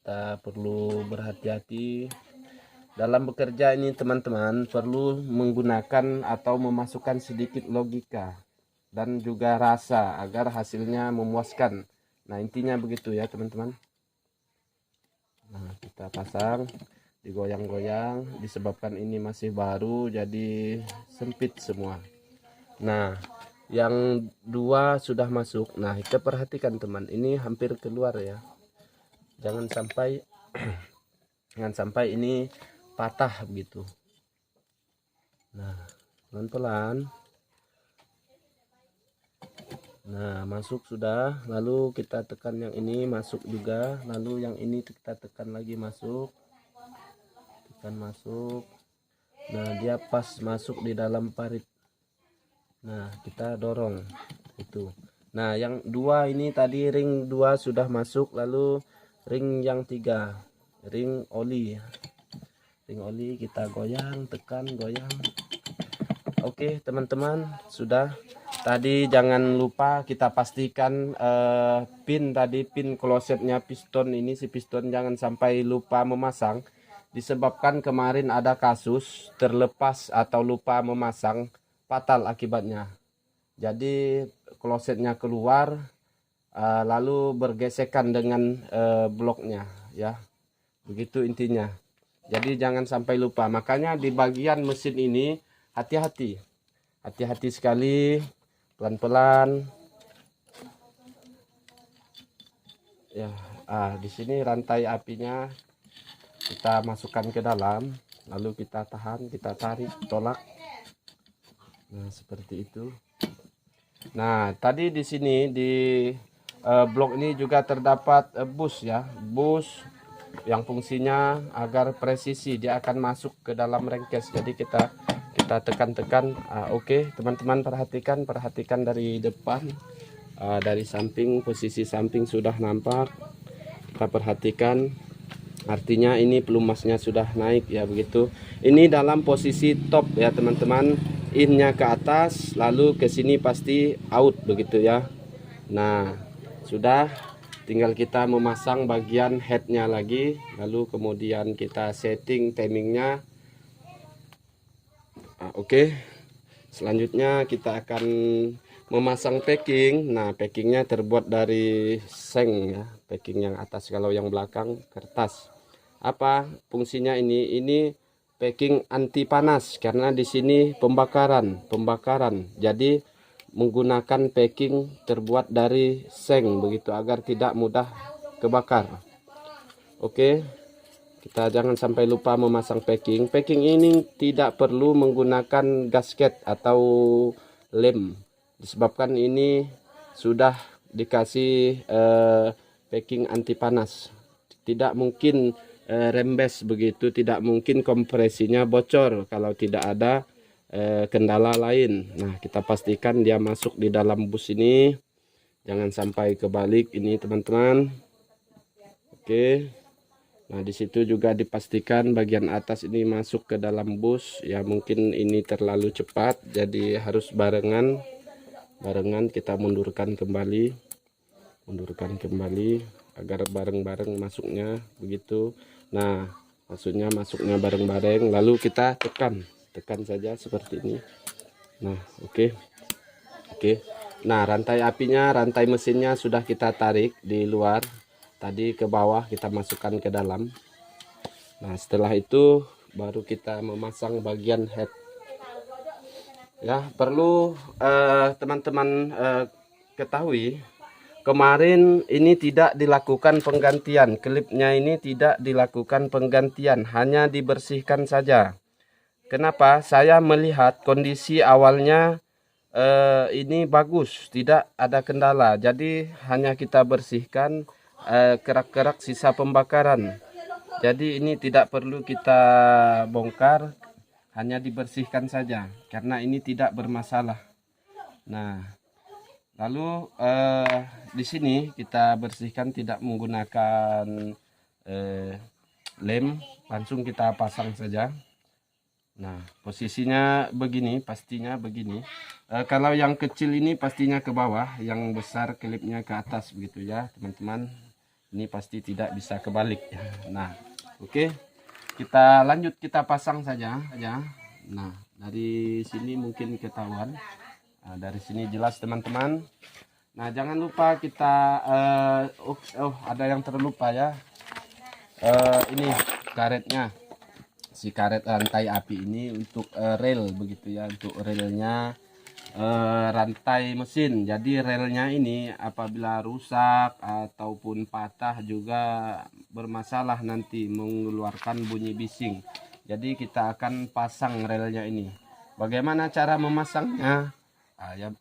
Speaker 1: Kita perlu berhati-hati dalam bekerja ini teman-teman, perlu menggunakan atau memasukkan sedikit logika dan juga rasa agar hasilnya memuaskan. Nah, intinya begitu ya teman-teman. Nah, kita pasang, digoyang-goyang, disebabkan ini masih baru jadi sempit semua. Nah, yang dua sudah masuk. Nah, kita perhatikan teman, ini hampir keluar ya. Jangan sampai ini patah begitu. Nah, pelan-pelan. Nah, masuk sudah. Lalu kita tekan yang ini, masuk juga. Lalu yang ini kita tekan lagi, masuk. Tekan masuk. Nah, dia pas masuk di dalam parit. Nah, kita dorong itu. Nah, yang dua ini tadi ring 2 sudah masuk. Lalu ring yang 3, ring oli. Ring oli kita goyang, tekan, goyang. Oke teman-teman, sudah. Tadi jangan lupa kita pastikan pin tadi, pin klosetnya piston ini, si piston jangan sampai lupa memasang. Disebabkan kemarin ada kasus terlepas atau lupa memasang, fatal akibatnya. Jadi klosetnya keluar, lalu bergesekan dengan bloknya ya. Begitu intinya. Jadi jangan sampai lupa. Makanya di bagian mesin ini hati-hati. Hati-hati sekali, pelan-pelan. Ya, di sini rantai apinya kita masukkan ke dalam, lalu kita tahan, kita tarik, tolak. Nah, seperti itu. Nah, tadi di sini di blok ini juga terdapat bus ya, bus yang fungsinya agar presisi, dia akan masuk ke dalam rengkes. Jadi kita tekan-tekan. Oke, teman-teman perhatikan dari depan, dari samping, posisi samping sudah nampak. Kita perhatikan, artinya ini pelumasnya sudah naik ya, begitu. Ini dalam posisi top ya teman-teman, innya ke atas, lalu ke sini pasti out begitu ya. Nah, sudah, tinggal kita memasang bagian headnya lagi, lalu kemudian kita setting timingnya. Oke. Selanjutnya kita akan memasang packing. Nah, packingnya terbuat dari seng ya, packing yang atas. Kalau yang belakang kertas. Apa fungsinya ini? Ini packing anti panas karena di sini pembakaran. Jadi menggunakan packing terbuat dari seng begitu agar tidak mudah kebakar. Oke. Kita jangan sampai lupa memasang packing. Packing ini tidak perlu menggunakan gasket atau lem. Disebabkan ini sudah dikasih packing anti panas. Tidak mungkin rembes begitu, tidak mungkin kompresinya bocor kalau tidak ada kendala lain. Nah, kita pastikan dia masuk di dalam bus ini. Jangan sampai kebalik ini teman-teman. Oke. Nah, di situ juga dipastikan bagian atas ini masuk ke dalam bus. Ya, mungkin ini terlalu cepat, jadi harus barengan kita mundurkan kembali agar bareng-bareng masuknya begitu. Nah, maksudnya masuknya bareng-bareng, lalu kita tekan saja seperti ini. Nah, oke. Nah, rantai apinya, rantai mesinnya sudah kita tarik di luar. Tadi ke bawah kita masukkan ke dalam. Nah, setelah itu baru kita memasang bagian head. Ya, perlu teman-teman ketahui, kemarin ini tidak dilakukan penggantian. Klipnya ini tidak dilakukan penggantian, hanya dibersihkan saja. Kenapa? Saya melihat kondisi awalnya ini bagus, tidak ada kendala. Jadi hanya kita bersihkan kerak-kerak sisa pembakaran. Jadi ini tidak perlu kita bongkar, hanya dibersihkan saja karena ini tidak bermasalah. Nah, lalu di sini kita bersihkan tidak menggunakan lem, langsung kita pasang saja. Nah, posisinya begini, pastinya begini. Kalau yang kecil ini pastinya ke bawah, yang besar klipnya ke atas begitu ya, teman-teman. Ini pasti tidak bisa kebalik ya. Nah, oke. Kita lanjut, kita pasang saja ya. Nah, dari sini mungkin ketahuan. Nah, dari sini jelas teman-teman. Nah, jangan lupa kita ada yang terlupa ya. Ini karetnya. Si karet rantai api ini untuk rel begitu ya, untuk relnya rantai mesin. Jadi relnya ini apabila rusak ataupun patah juga bermasalah, nanti mengeluarkan bunyi bising. Jadi kita akan pasang relnya ini. Bagaimana cara memasangnya?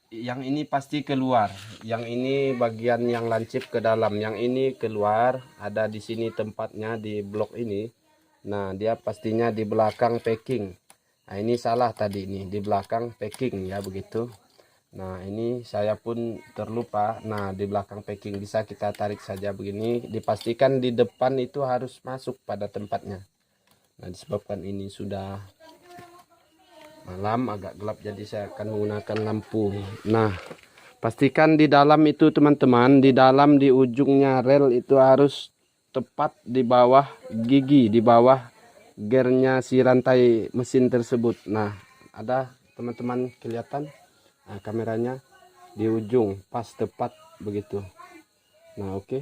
Speaker 1: Yang ini pasti keluar, yang ini bagian yang lancip ke dalam, yang ini keluar. Ada di sini tempatnya di blok ini. Nah, dia pastinya di belakang packing. Nah, ini salah tadi, ini di belakang packing ya begitu. Nah, ini saya pun terlupa. Nah, di belakang packing bisa kita tarik saja begini. Dipastikan di depan itu harus masuk pada tempatnya. Nah, disebabkan ini sudah malam, agak gelap, jadi saya akan menggunakan lampu. Nah, pastikan di dalam itu teman-teman, di dalam di ujungnya rel itu harus tepat di bawah gigi, di bawah gearnya si rantai mesin tersebut. Nah, ada teman-teman kelihatan kameranya di ujung pas tepat begitu. Nah, oke.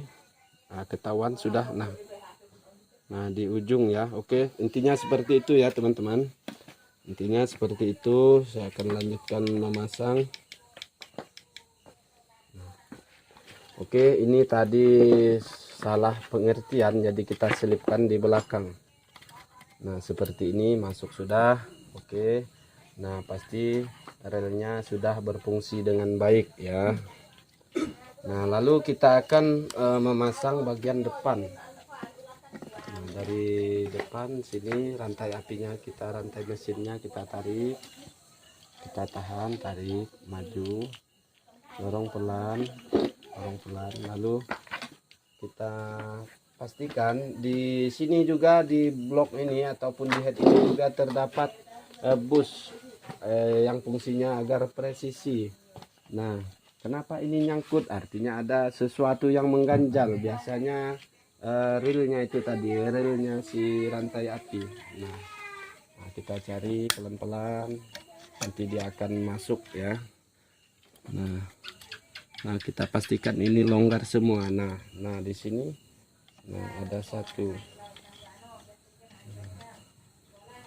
Speaker 1: Nah, ketahuan sudah. Nah, di ujung ya. Oke, intinya seperti itu ya teman-teman. Intinya seperti itu. Saya akan lanjutkan memasang. Oke, ini tadi salah pengertian, jadi kita selipkan di belakang. Nah, seperti ini masuk sudah. Oke. Nah, pasti relnya sudah berfungsi dengan baik ya. Nah, lalu kita akan memasang bagian depan. Nah, dari depan sini rantai apinya rantai mesinnya kita tarik. Kita tahan, tarik, maju. Dorong pelan, lalu kita pastikan di sini juga, di blok ini ataupun di head ini juga terdapat bus yang fungsinya agar presisi. Nah, Kenapa ini nyangkut? Artinya ada sesuatu yang mengganjal. Biasanya relnya itu tadi, relnya si rantai api. Nah, kita cari pelan-pelan, nanti dia akan masuk ya. Nah, kita pastikan ini longgar semua. Nah di sini, ada satu.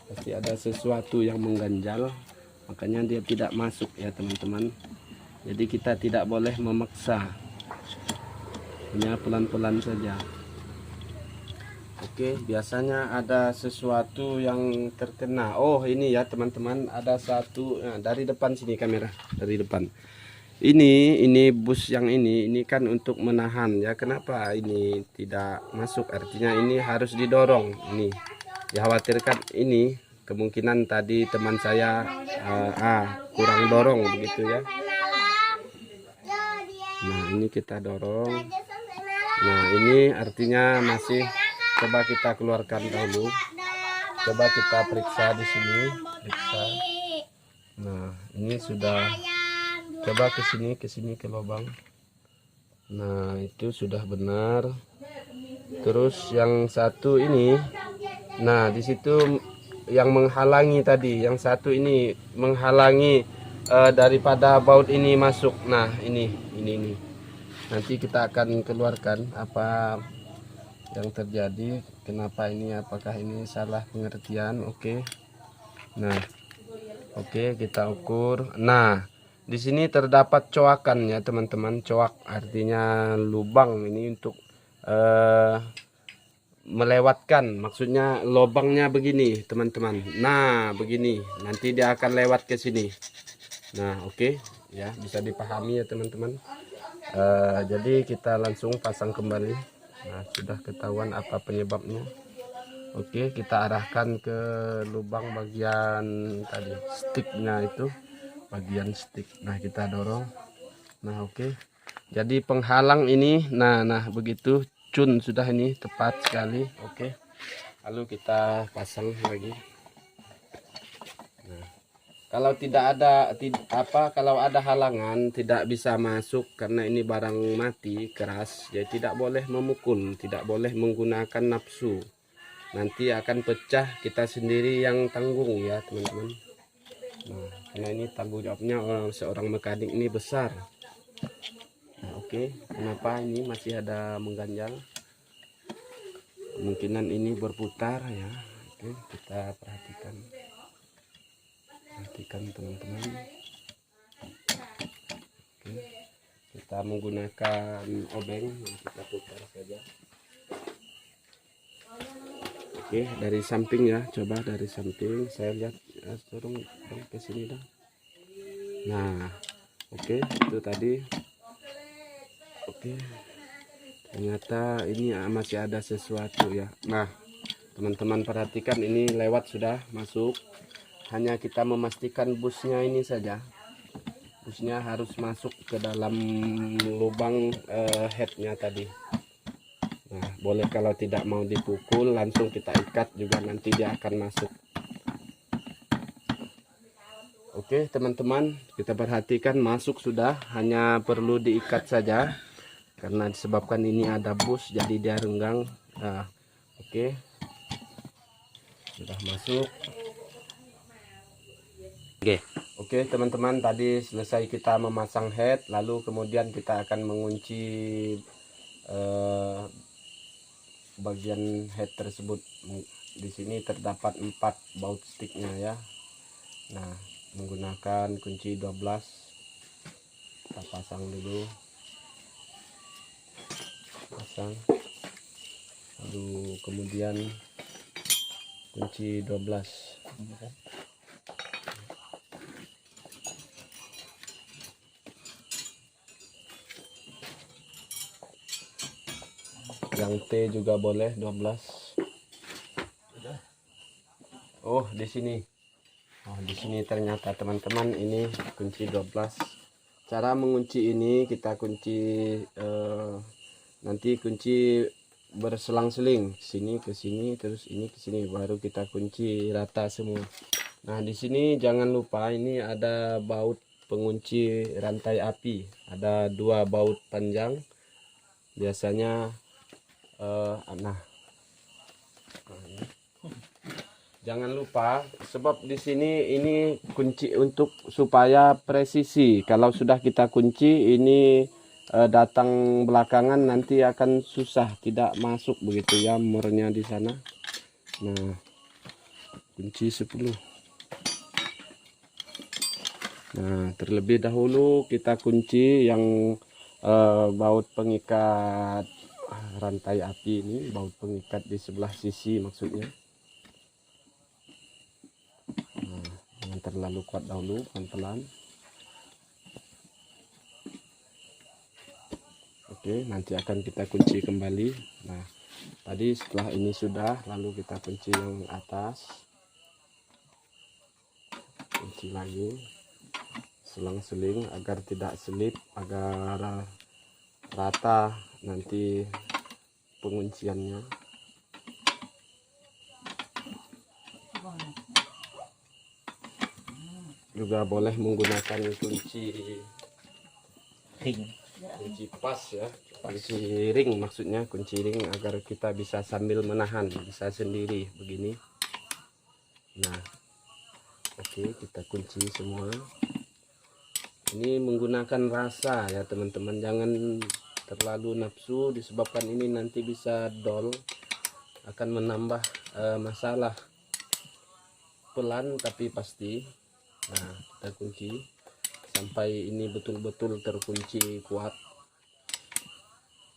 Speaker 1: Pasti ada sesuatu yang mengganjal, makanya dia tidak masuk ya teman-teman. Jadi kita tidak boleh memaksa, hanya pelan-pelan saja. Oke, biasanya ada sesuatu yang terkena. Oh ini ya teman-teman, ada satu. Nah, dari depan sini kamera, dari depan. Ini bus yang ini kan untuk menahan ya. Kenapa ini tidak masuk? Artinya ini harus didorong. Ini dikhawatirkan ini kemungkinan tadi teman saya kurang dorong begitu ya. Nah ini kita dorong. Nah ini artinya masih. Coba kita keluarkan dahulu. Coba kita periksa di sini. Periksa. Nah ini sudah. Coba ke sini ke lubang. Nah itu sudah benar. Terus yang satu ini, nah di situ yang menghalangi tadi, yang satu ini menghalangi daripada baut ini masuk. Nah ini. Nanti kita akan keluarkan apa yang terjadi, kenapa ini, apakah ini salah pengertian. Oke. Nah oke, kita ukur. Nah di sini terdapat coakan ya teman-teman. Coak artinya lubang, ini untuk melewatkan, maksudnya lubangnya begini teman-teman. Nah begini, nanti dia akan lewat ke sini. Nah oke ya, bisa dipahami ya teman-teman. Jadi kita langsung pasang kembali. Nah sudah ketahuan apa penyebabnya. Oke, kita arahkan ke lubang bagian tadi sticknya itu, bagian stick. Nah kita dorong. Nah oke, jadi penghalang ini. Nah begitu, cun sudah, ini tepat sekali. Oke, lalu kita pasang lagi. Nah kalau tidak ada kalau ada halangan tidak bisa masuk karena ini barang mati keras, jadi tidak boleh memukul, tidak boleh menggunakan nafsu, nanti akan pecah, kita sendiri yang tanggung ya teman-teman. Nah karena ini tanggung jawabnya seorang mekanik ini besar. Nah oke, kenapa ini masih ada mengganjal, kemungkinan ini berputar ya. Oke, kita perhatikan teman-teman. Oke, kita menggunakan obeng, kita putar saja. Oke, dari samping ya, coba dari samping saya lihat, turun ke sini dong. Nah oke, itu tadi. Oke, ternyata ini masih ada sesuatu ya. Nah teman-teman perhatikan, ini lewat, sudah masuk. Hanya kita memastikan busnya ini saja, busnya harus masuk ke dalam lubang headnya tadi. Nah boleh kalau tidak mau dipukul, langsung kita ikat juga, nanti dia akan masuk. Oke teman-teman, kita perhatikan masuk sudah, hanya perlu diikat saja karena disebabkan ini ada bus jadi dia renggang. Nah oke, sudah masuk. Oke teman-teman, tadi selesai kita memasang head, lalu kemudian kita akan mengunci bagian head tersebut. Di sini terdapat 4 baut sticknya ya. Nah menggunakan kunci 12 kita pasang dulu, pasang, lalu kemudian kunci 12. Yang T juga boleh 12. Oh di sini, ternyata teman-teman, ini kunci 12. Cara mengunci ini kita kunci nanti kunci berselang-seling, sini ke sini, terus ini ke sini, baru kita kunci rata semua. Nah di sini jangan lupa, ini ada baut pengunci rantai api. Ada 2 baut panjang. Biasanya nah, jangan lupa, sebab di sini ini kunci untuk supaya presisi. Kalau sudah kita kunci ini datang belakangan nanti akan susah, tidak masuk begitu ya murnya di sana. Nah, kunci 10. Nah, terlebih dahulu kita kunci yang baut pengikat rantai api ini, baut pengikat di sebelah sisi maksudnya. Nah, jangan terlalu kuat dahulu, pelan-pelan. Oke, nanti akan kita kunci kembali. Nah, tadi setelah ini sudah, lalu kita kunci yang atas. Kunci lagi. Selang-seling agar tidak selip, agar rata nanti pengunciannya. Juga boleh menggunakan kunci ring, kunci pas ya, kunci ring maksudnya, kunci ring agar kita bisa sambil menahan, bisa sendiri begini. Nah, oke, kita kunci semua. Ini menggunakan rasa ya teman-teman, jangan terlalu nafsu, disebabkan ini nanti bisa dol, akan menambah masalah. Pelan tapi pasti. Nah, kita kunci sampai ini betul-betul terkunci kuat.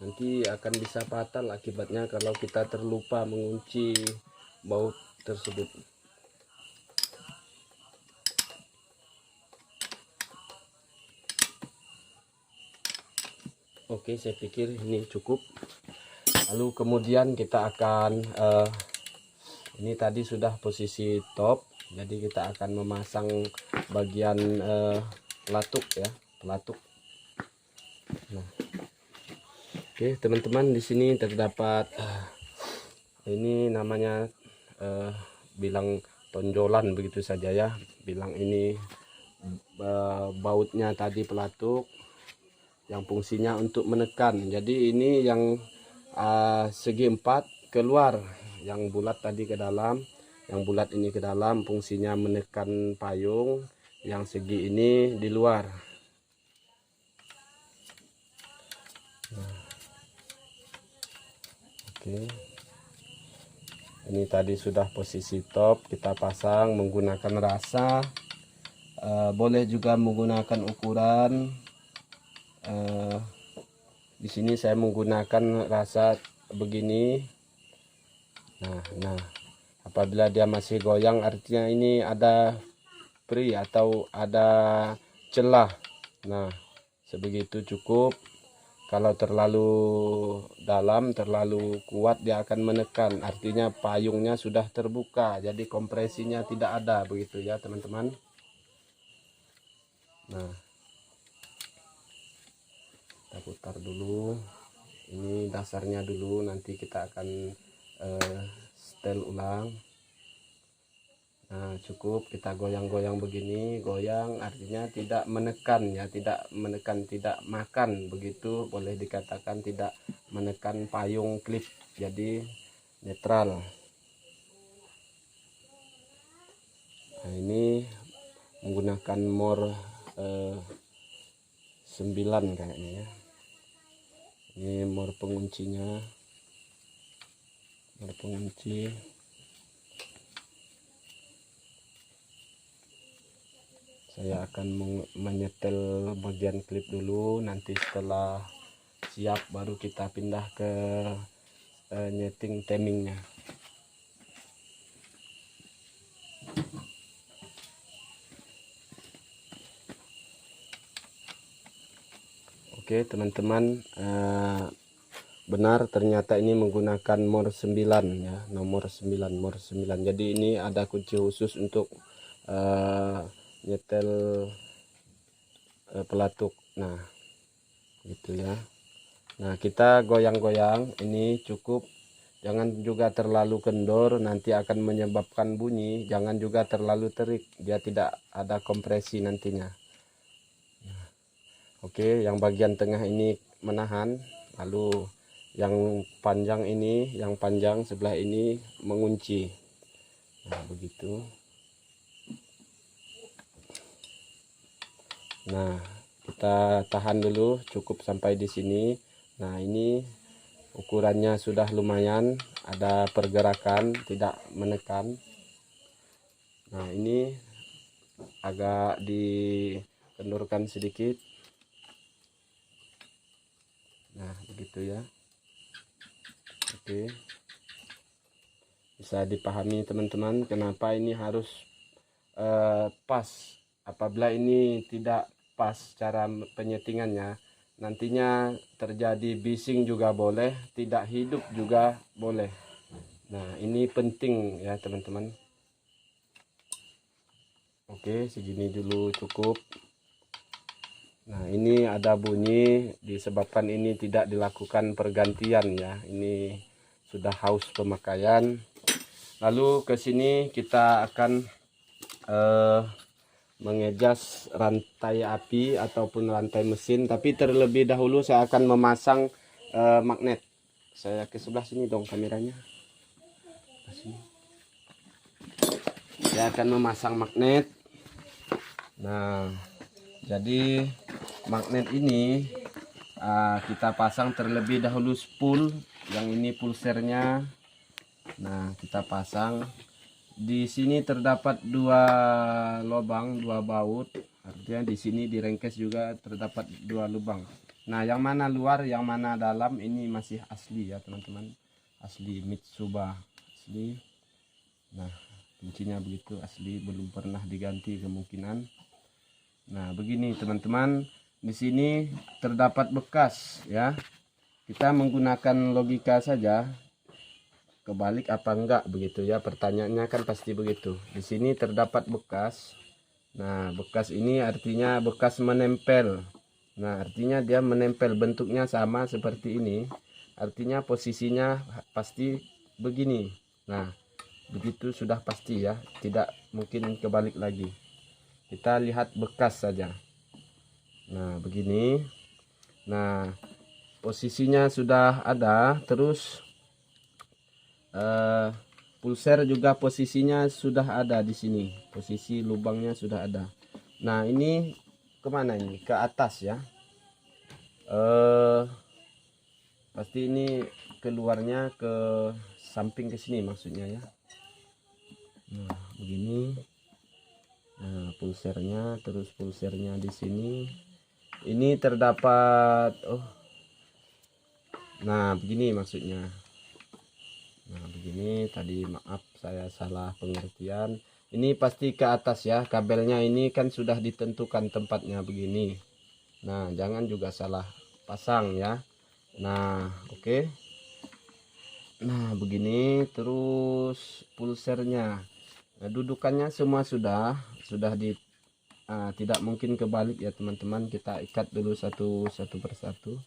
Speaker 1: Nanti akan bisa fatal akibatnya kalau kita terlupa mengunci baut tersebut. Oke, saya pikir ini cukup. Lalu kemudian kita akan ini tadi sudah posisi top, jadi kita akan memasang bagian pelatuk ya, pelatuk. Nah, oke teman-teman, di sini terdapat ini namanya bilang tonjolan begitu saja ya, bilang ini bautnya tadi pelatuk yang fungsinya untuk menekan. Jadi ini yang segi 4 keluar, yang bulat tadi ke dalam, yang bulat ini ke dalam, fungsinya menekan payung. Yang segi ini di luar. Nah, oke, ini tadi sudah posisi top, kita pasang menggunakan rasa. Boleh juga menggunakan ukuran. Di sini saya menggunakan rasa begini. Nah, apabila dia masih goyang artinya ini ada free atau ada celah. Nah, sebegitu cukup. Kalau terlalu dalam, terlalu kuat, dia akan menekan, artinya payungnya sudah terbuka, jadi kompresinya tidak ada begitu ya teman-teman. Nah, kita putar dulu, ini dasarnya dulu, nanti kita akan setel ulang. Nah, cukup kita goyang-goyang begini, goyang artinya tidak menekan ya, tidak menekan, tidak makan begitu, boleh dikatakan tidak menekan payung klip, jadi netral. Nah, ini menggunakan mor 9 kayaknya ya. Ini mor penguncinya, mor pengunci. Saya akan menyetel bagian klip dulu, nanti setelah siap baru kita pindah ke nyeting timingnya. Oke teman-teman, benar ternyata ini menggunakan mor 9 ya, nomor 9, mor 9. Jadi ini ada kunci khusus untuk nyetel pelatuk. Nah, gitu ya. Nah, kita goyang-goyang ini cukup, jangan juga terlalu kendor, nanti akan menyebabkan bunyi. Jangan juga terlalu terik, dia tidak ada kompresi nantinya. Oke, yang bagian tengah ini menahan, lalu yang panjang ini, yang panjang sebelah ini mengunci. Nah, begitu. Nah, kita tahan dulu cukup sampai di sini. Nah, ini ukurannya sudah lumayan, ada pergerakan, tidak menekan. Nah, ini agak dikendurkan sedikit. Nah, begitu ya. Oke, bisa dipahami teman-teman kenapa ini harus pas. Apabila ini tidak pas cara penyetingannya, nantinya terjadi bising juga boleh, tidak hidup juga boleh. Nah, ini penting ya teman-teman. Oke, segini dulu cukup. Nah, ini ada bunyi disebabkan ini tidak dilakukan pergantian ya. Ini sudah haus pemakaian. Lalu ke sini kita akan mengejas rantai api ataupun rantai mesin, tapi terlebih dahulu saya akan memasang magnet. Saya ke sebelah sini dong kameranya. Sini. Saya akan memasang magnet. Nah, jadi magnet ini kita pasang terlebih dahulu spool. Yang ini pulsernya. Nah, kita pasang. Di sini terdapat dua lubang, dua baut. Artinya di sini di rengkes juga terdapat dua lubang. Nah, yang mana luar, yang mana dalam ini masih asli ya teman-teman. Asli Mitsuba, asli. Nah, kuncinya begitu asli, belum pernah diganti kemungkinan. Nah, begini teman-teman, di sini terdapat bekas ya. Kita menggunakan logika saja. Kebalik apa enggak begitu ya, pertanyaannya kan pasti begitu. Di sini terdapat bekas. Nah, bekas ini artinya bekas menempel. Nah, artinya dia menempel, bentuknya sama seperti ini. Artinya posisinya pasti begini. Nah, begitu sudah pasti ya, tidak mungkin kebalik lagi. Kita lihat bekas saja. Nah, begini. Nah, posisinya sudah ada. Terus pulser juga posisinya sudah ada di sini. Posisi lubangnya sudah ada. Nah, ini kemana ini? Ke atas ya. Pasti ini keluarnya ke samping ke sini maksudnya ya. Nah, begini. Nah, pulsernya, terus pulsernya di sini. Ini terdapat nah, begini maksudnya. Nah, begini tadi, maaf saya salah pengertian. Ini pasti ke atas ya. Kabelnya ini kan sudah ditentukan tempatnya begini. Nah, jangan juga salah pasang ya. Nah, oke. Nah, begini terus pulsernya. Nah, dudukannya semua sudah tidak mungkin kebalik ya teman-teman. Kita ikat dulu satu persatu.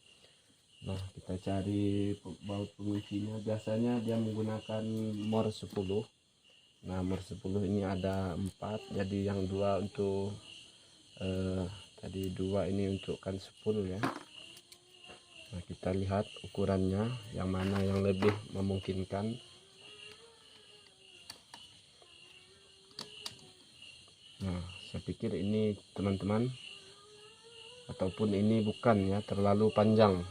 Speaker 1: Nah, kita cari baut penguncinya. Biasanya dia menggunakan mor 10. Nah, mor 10 ini ada 4, jadi yang dua untuk tadi dua ini untuk kan 10 ya. Nah, kita lihat ukurannya yang mana yang lebih memungkinkan. Nah, saya pikir ini teman-teman, ataupun ini bukan ya, terlalu panjang.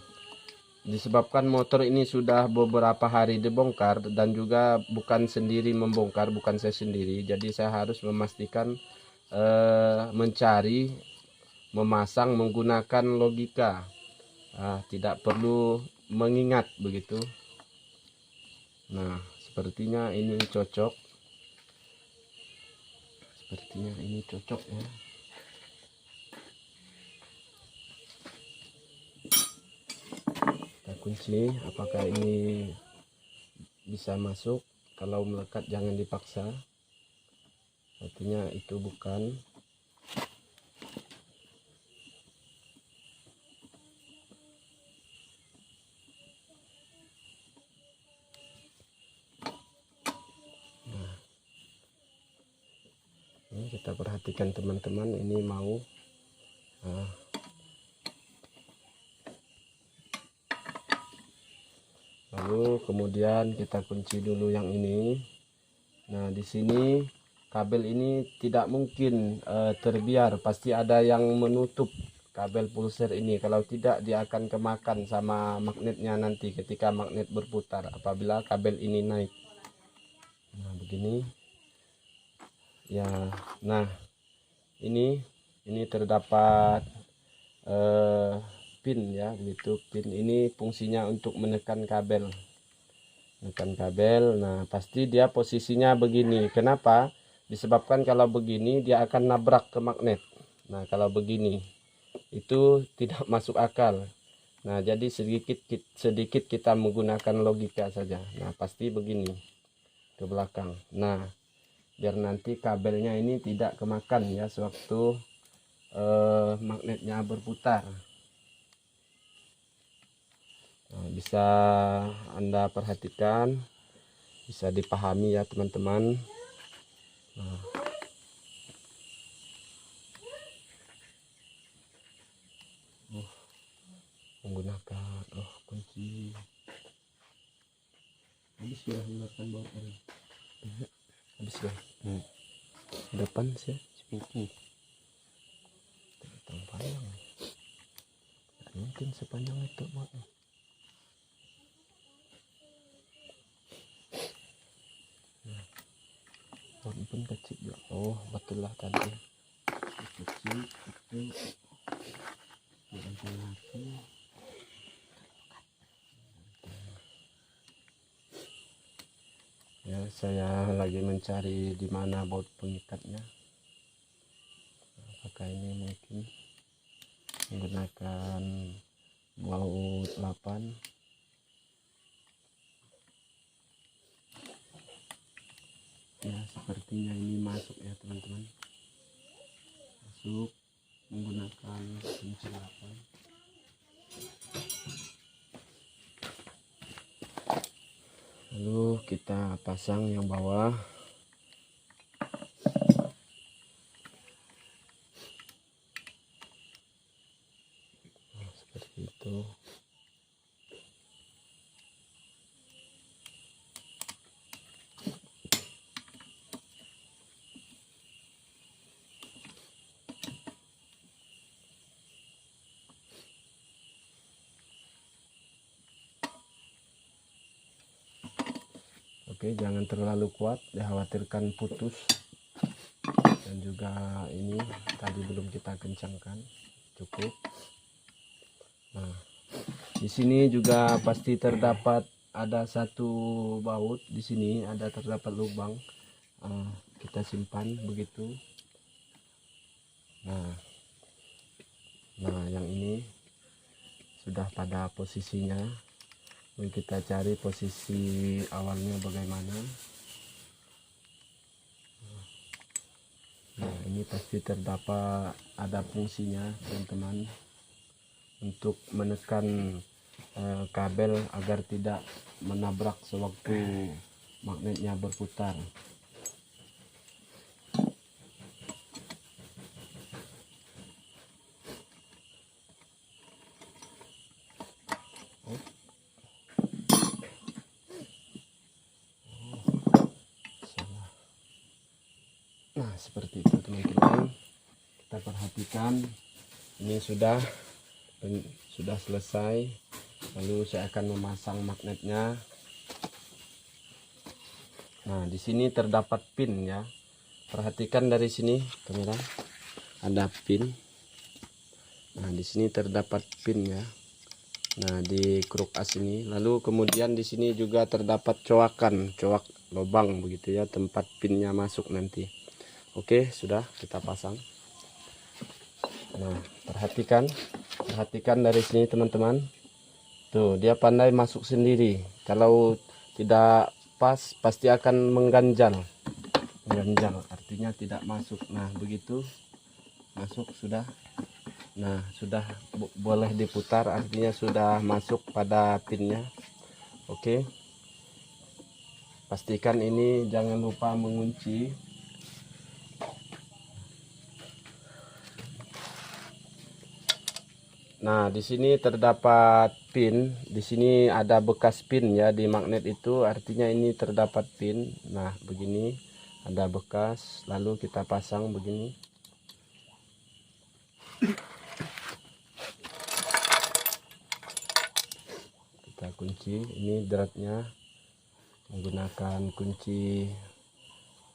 Speaker 1: Disebabkan motor ini sudah beberapa hari dibongkar dan juga bukan sendiri membongkar, bukan saya sendiri. Jadi saya harus memastikan mencari, memasang menggunakan logika. Tidak perlu mengingat begitu. Nah, sepertinya ini cocok. Sepertinya ini cocok ya. Kita kunci apakah ini bisa masuk. Kalau melekat jangan dipaksa, artinya itu bukan. Nah, ini kita perhatikan teman-teman, ini mau kemudian kita kunci dulu yang ini. Nah, di sini kabel ini tidak mungkin terbiar, pasti ada yang menutup kabel pulser ini. Kalau tidak, dia akan kemakan sama magnetnya nanti ketika magnet berputar apabila kabel ini naik. Nah, begini ya. Nah, ini terdapat pin ya, begitu. Pin ini fungsinya untuk menekan kabel. Nah, pasti dia posisinya begini. Kenapa? Disebabkan kalau begini dia akan nabrak ke magnet. Nah, kalau begini itu tidak masuk akal. Nah, jadi sedikit kita menggunakan logika saja. Nah, pasti begini ke belakang. Nah, biar nanti kabelnya ini tidak kemakan ya sewaktu magnetnya berputar. Nah, bisa Anda perhatikan, bisa dipahami ya teman-teman. Nah, menggunakan kunci. Habis sudah menggunakan baut ini. Habis sudah. Depan sih sepinting. Tentang panjang. Tidak mungkin sepanjang itu bautnya. Baut pun kecil juga. Oh, betul lah tadi. Kecil itu. Ya, saya lagi mencari di mana baut pengikatnya. Apakah ini mungkin menggunakan baut 8? Ya, sepertinya ini masuk ya teman-teman. Masuk menggunakan kunci 8. Lalu kita pasang yang bawah. Nah, seperti itu. Oke, jangan terlalu kuat, dikhawatirkan putus. Dan juga ini tadi belum kita kencangkan, cukup. Nah, di sini juga pasti terdapat ada satu baut, di sini ada terdapat lubang. Kita simpan begitu. Nah, yang ini sudah pada posisinya. Kita cari posisi awalnya bagaimana. Nah, ini pasti terdapat ada fungsinya teman-teman, untuk menekan kabel agar tidak menabrak sewaktu magnetnya berputar. Nah, seperti itu teman-teman. Kita perhatikan ini sudah selesai. Lalu saya akan memasang magnetnya. Nah, di sini terdapat pin ya. Perhatikan dari sini kamera, ada pin. Nah, di sini terdapat pin ya. Nah, di kruk as ini. Lalu kemudian di sini juga terdapat coak lubang begitu ya, tempat pinnya masuk nanti. Oke, sudah kita pasang. Nah, perhatikan dari sini teman-teman. Tuh, dia pandai masuk sendiri. Kalau tidak pas pasti akan mengganjal. Artinya tidak masuk. Nah, begitu masuk sudah. Nah, sudah boleh diputar, artinya sudah masuk pada pinnya. Oke. Pastikan ini jangan lupa mengunci. Nah, di sini terdapat pin. Di sini ada bekas pin ya di magnet itu, artinya ini terdapat pin. Nah, begini ada bekas, lalu kita pasang begini. Kita kunci. Ini dratnya menggunakan kunci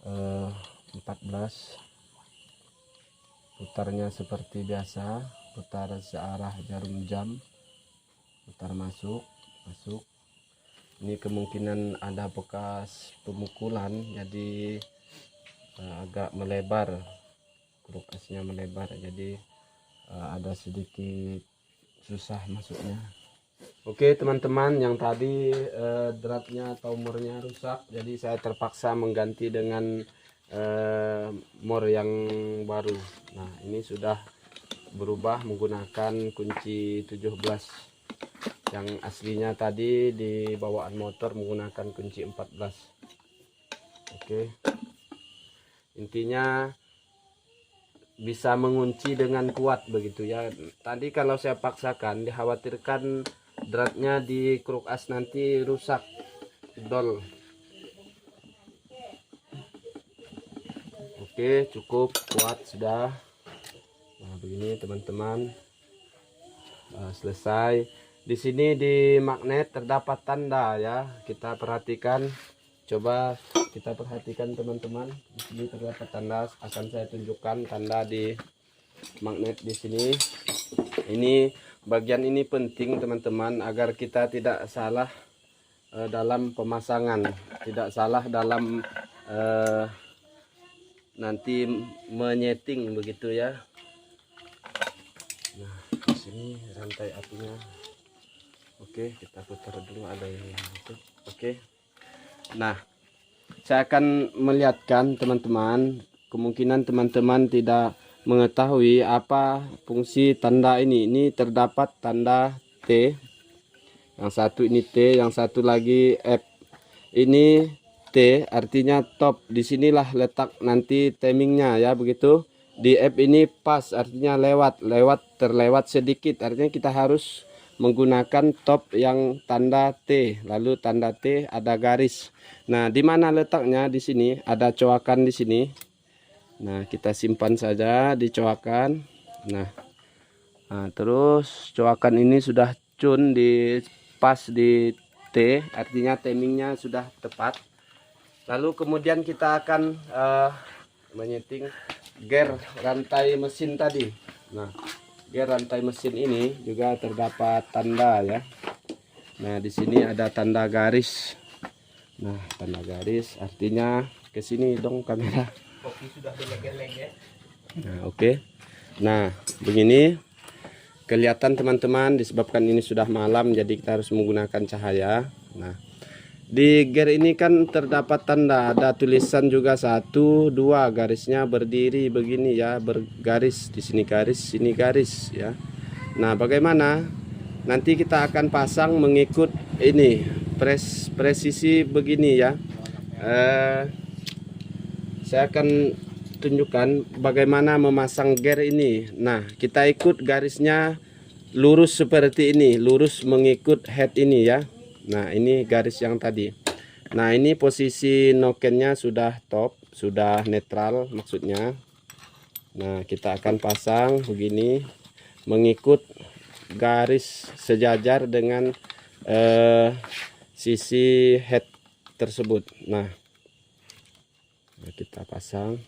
Speaker 1: 14. Putarnya seperti biasa, putar searah jarum jam, putar masuk. Ini kemungkinan ada bekas pemukulan, jadi agak melebar, krukasnya melebar, jadi ada sedikit susah masuknya. Oke teman-teman, yang tadi dratnya atau murnya rusak, jadi saya terpaksa mengganti dengan mor yang baru. Nah, ini sudah berubah menggunakan kunci 17. Yang aslinya tadi di bawaan motor menggunakan kunci 14. Oke. Intinya bisa mengunci dengan kuat begitu ya. Tadi kalau saya paksakan, dikhawatirkan dratnya di kruk as nanti rusak, dol. Oke, cukup kuat sudah. Nah, begini teman-teman. Selesai. Di sini di magnet terdapat tanda ya. Kita perhatikan. Coba kita perhatikan teman-teman. Di sini terdapat tanda. Akan saya tunjukkan tanda di magnet di sini. Ini bagian ini penting teman-teman, agar kita tidak salah dalam pemasangan, tidak salah dalam nanti menyeting begitu ya. Nah, di sini rantai apinya. Oke, kita putar dulu, ada yang itu. Oke. Nah, saya akan melihatkan teman-teman. Kemungkinan teman-teman tidak mengetahui apa fungsi tanda ini. Ini terdapat tanda T. Yang satu ini T, yang satu lagi F. Ini T artinya top. Disinilah letak nanti timingnya ya, begitu. Di F ini pas artinya terlewat sedikit, artinya kita harus menggunakan top yang tanda T. Lalu tanda T ada garis. Nah, di mana letaknya? Di sini ada coakan di sini. Nah, kita simpan saja di coakan. Nah, terus coakan ini sudah cun di pas di T, artinya timingnya sudah tepat. Lalu kemudian kita akan menyeting gear rantai mesin tadi. Nah, gear rantai mesin ini juga terdapat tanda ya. Nah, di sini ada tanda garis. Nah, tanda garis artinya ke sini dong kamera.
Speaker 2: Kopi sudah geleng-geleng ya.
Speaker 1: Nah, oke. Nah, begini kelihatan teman-teman, disebabkan ini sudah malam jadi kita harus menggunakan cahaya. Nah, di gear ini kan terdapat tanda, ada tulisan juga 1, 2, garisnya berdiri begini ya, bergaris, di sini garis ya. Nah, bagaimana? Nanti kita akan pasang mengikut ini presisi begini ya. Saya akan tunjukkan bagaimana memasang gear ini. Nah, kita ikut garisnya lurus seperti ini, lurus mengikut head ini ya. Nah, ini garis yang tadi. Nah, ini posisi nokennya sudah top, sudah netral maksudnya. Nah, kita akan pasang begini mengikut garis sejajar dengan sisi head tersebut. Nah, kita pasang.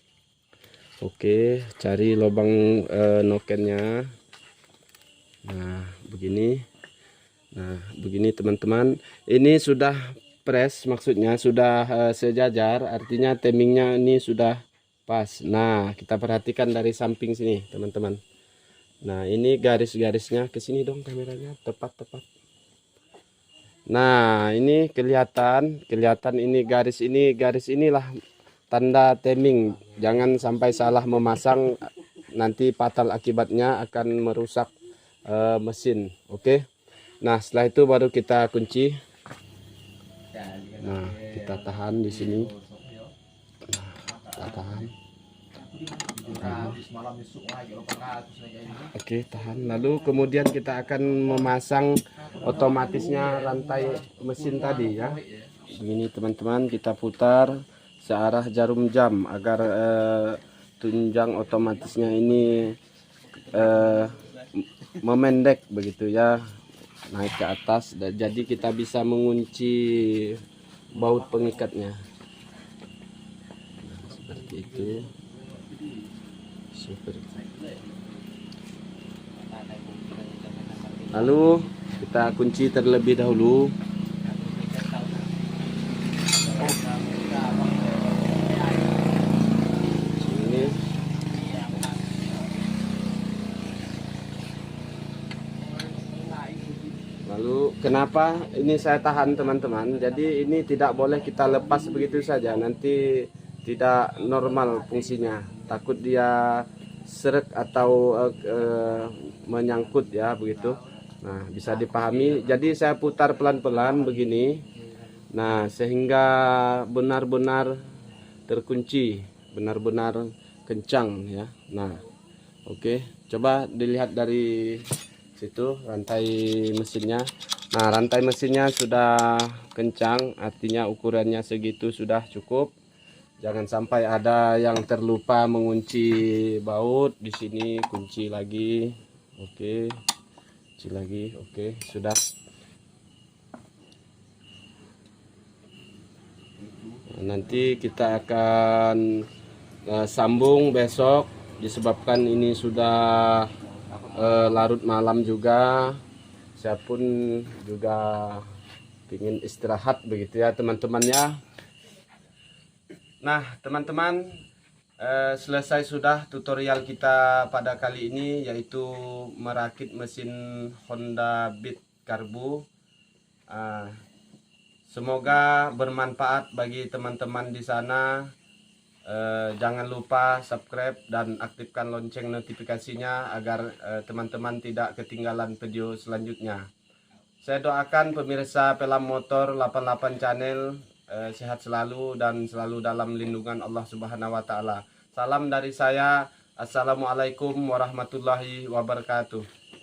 Speaker 1: Oke, cari lubang nokennya. Nah, begini. Nah, begini teman-teman. Ini sudah press, maksudnya sudah sejajar, artinya timingnya ini sudah pas. Nah, kita perhatikan dari samping sini, teman-teman. Nah, ini garis-garisnya ke sini dong kameranya, tepat-tepat. Nah, ini kelihatan ini garis inilah tanda timing. Jangan sampai salah memasang, nanti fatal akibatnya akan merusak mesin. Oke. Nah, setelah itu baru kita kunci. Nah, kita tahan di sini. Nah, kita tahan.
Speaker 2: 700 malam besok lagi 800 lagi ini.
Speaker 1: Oke, tahan. Lalu kemudian kita akan memasang otomatisnya rantai mesin tadi ya. Begini teman-teman, kita putar searah jarum jam agar tunjang otomatisnya ini memendek begitu ya, naik ke atas. Jadi kita bisa mengunci baut pengikatnya. Nah, seperti itu. Seperti itu. Lalu kita kunci terlebih dahulu. Ini. Lalu kenapa ini saya tahan teman-teman? Jadi ini tidak boleh kita lepas begitu saja. Nanti tidak normal fungsinya. Takut dia seret atau menyangkut ya begitu. Nah, bisa dipahami. Jadi saya putar pelan-pelan begini. Nah, sehingga benar-benar terkunci, benar-benar kencang ya. Nah, oke. Coba dilihat dari situ rantai mesinnya. Nah, rantai mesinnya sudah kencang, artinya ukurannya segitu sudah cukup. Jangan sampai ada yang terlupa mengunci baut. Di sini kunci lagi. Oke. Kunci lagi. Oke, sudah. Nah, nanti kita akan sambung besok, disebabkan ini sudah larut malam juga. Saya pun juga ingin istirahat begitu ya teman-teman ya. Nah teman-teman, selesai sudah tutorial kita pada kali ini, yaitu merakit mesin Honda Beat Karbu. Semoga bermanfaat bagi teman-teman di sana. Jangan lupa subscribe dan aktifkan lonceng notifikasinya agar teman-teman tidak ketinggalan video selanjutnya. Saya doakan pemirsa Pelam Motor 88 Channel sehat selalu dan selalu dalam lindungan Allah Subhanahu wa taala. Salam dari saya. Assalamualaikum warahmatullahi wabarakatuh.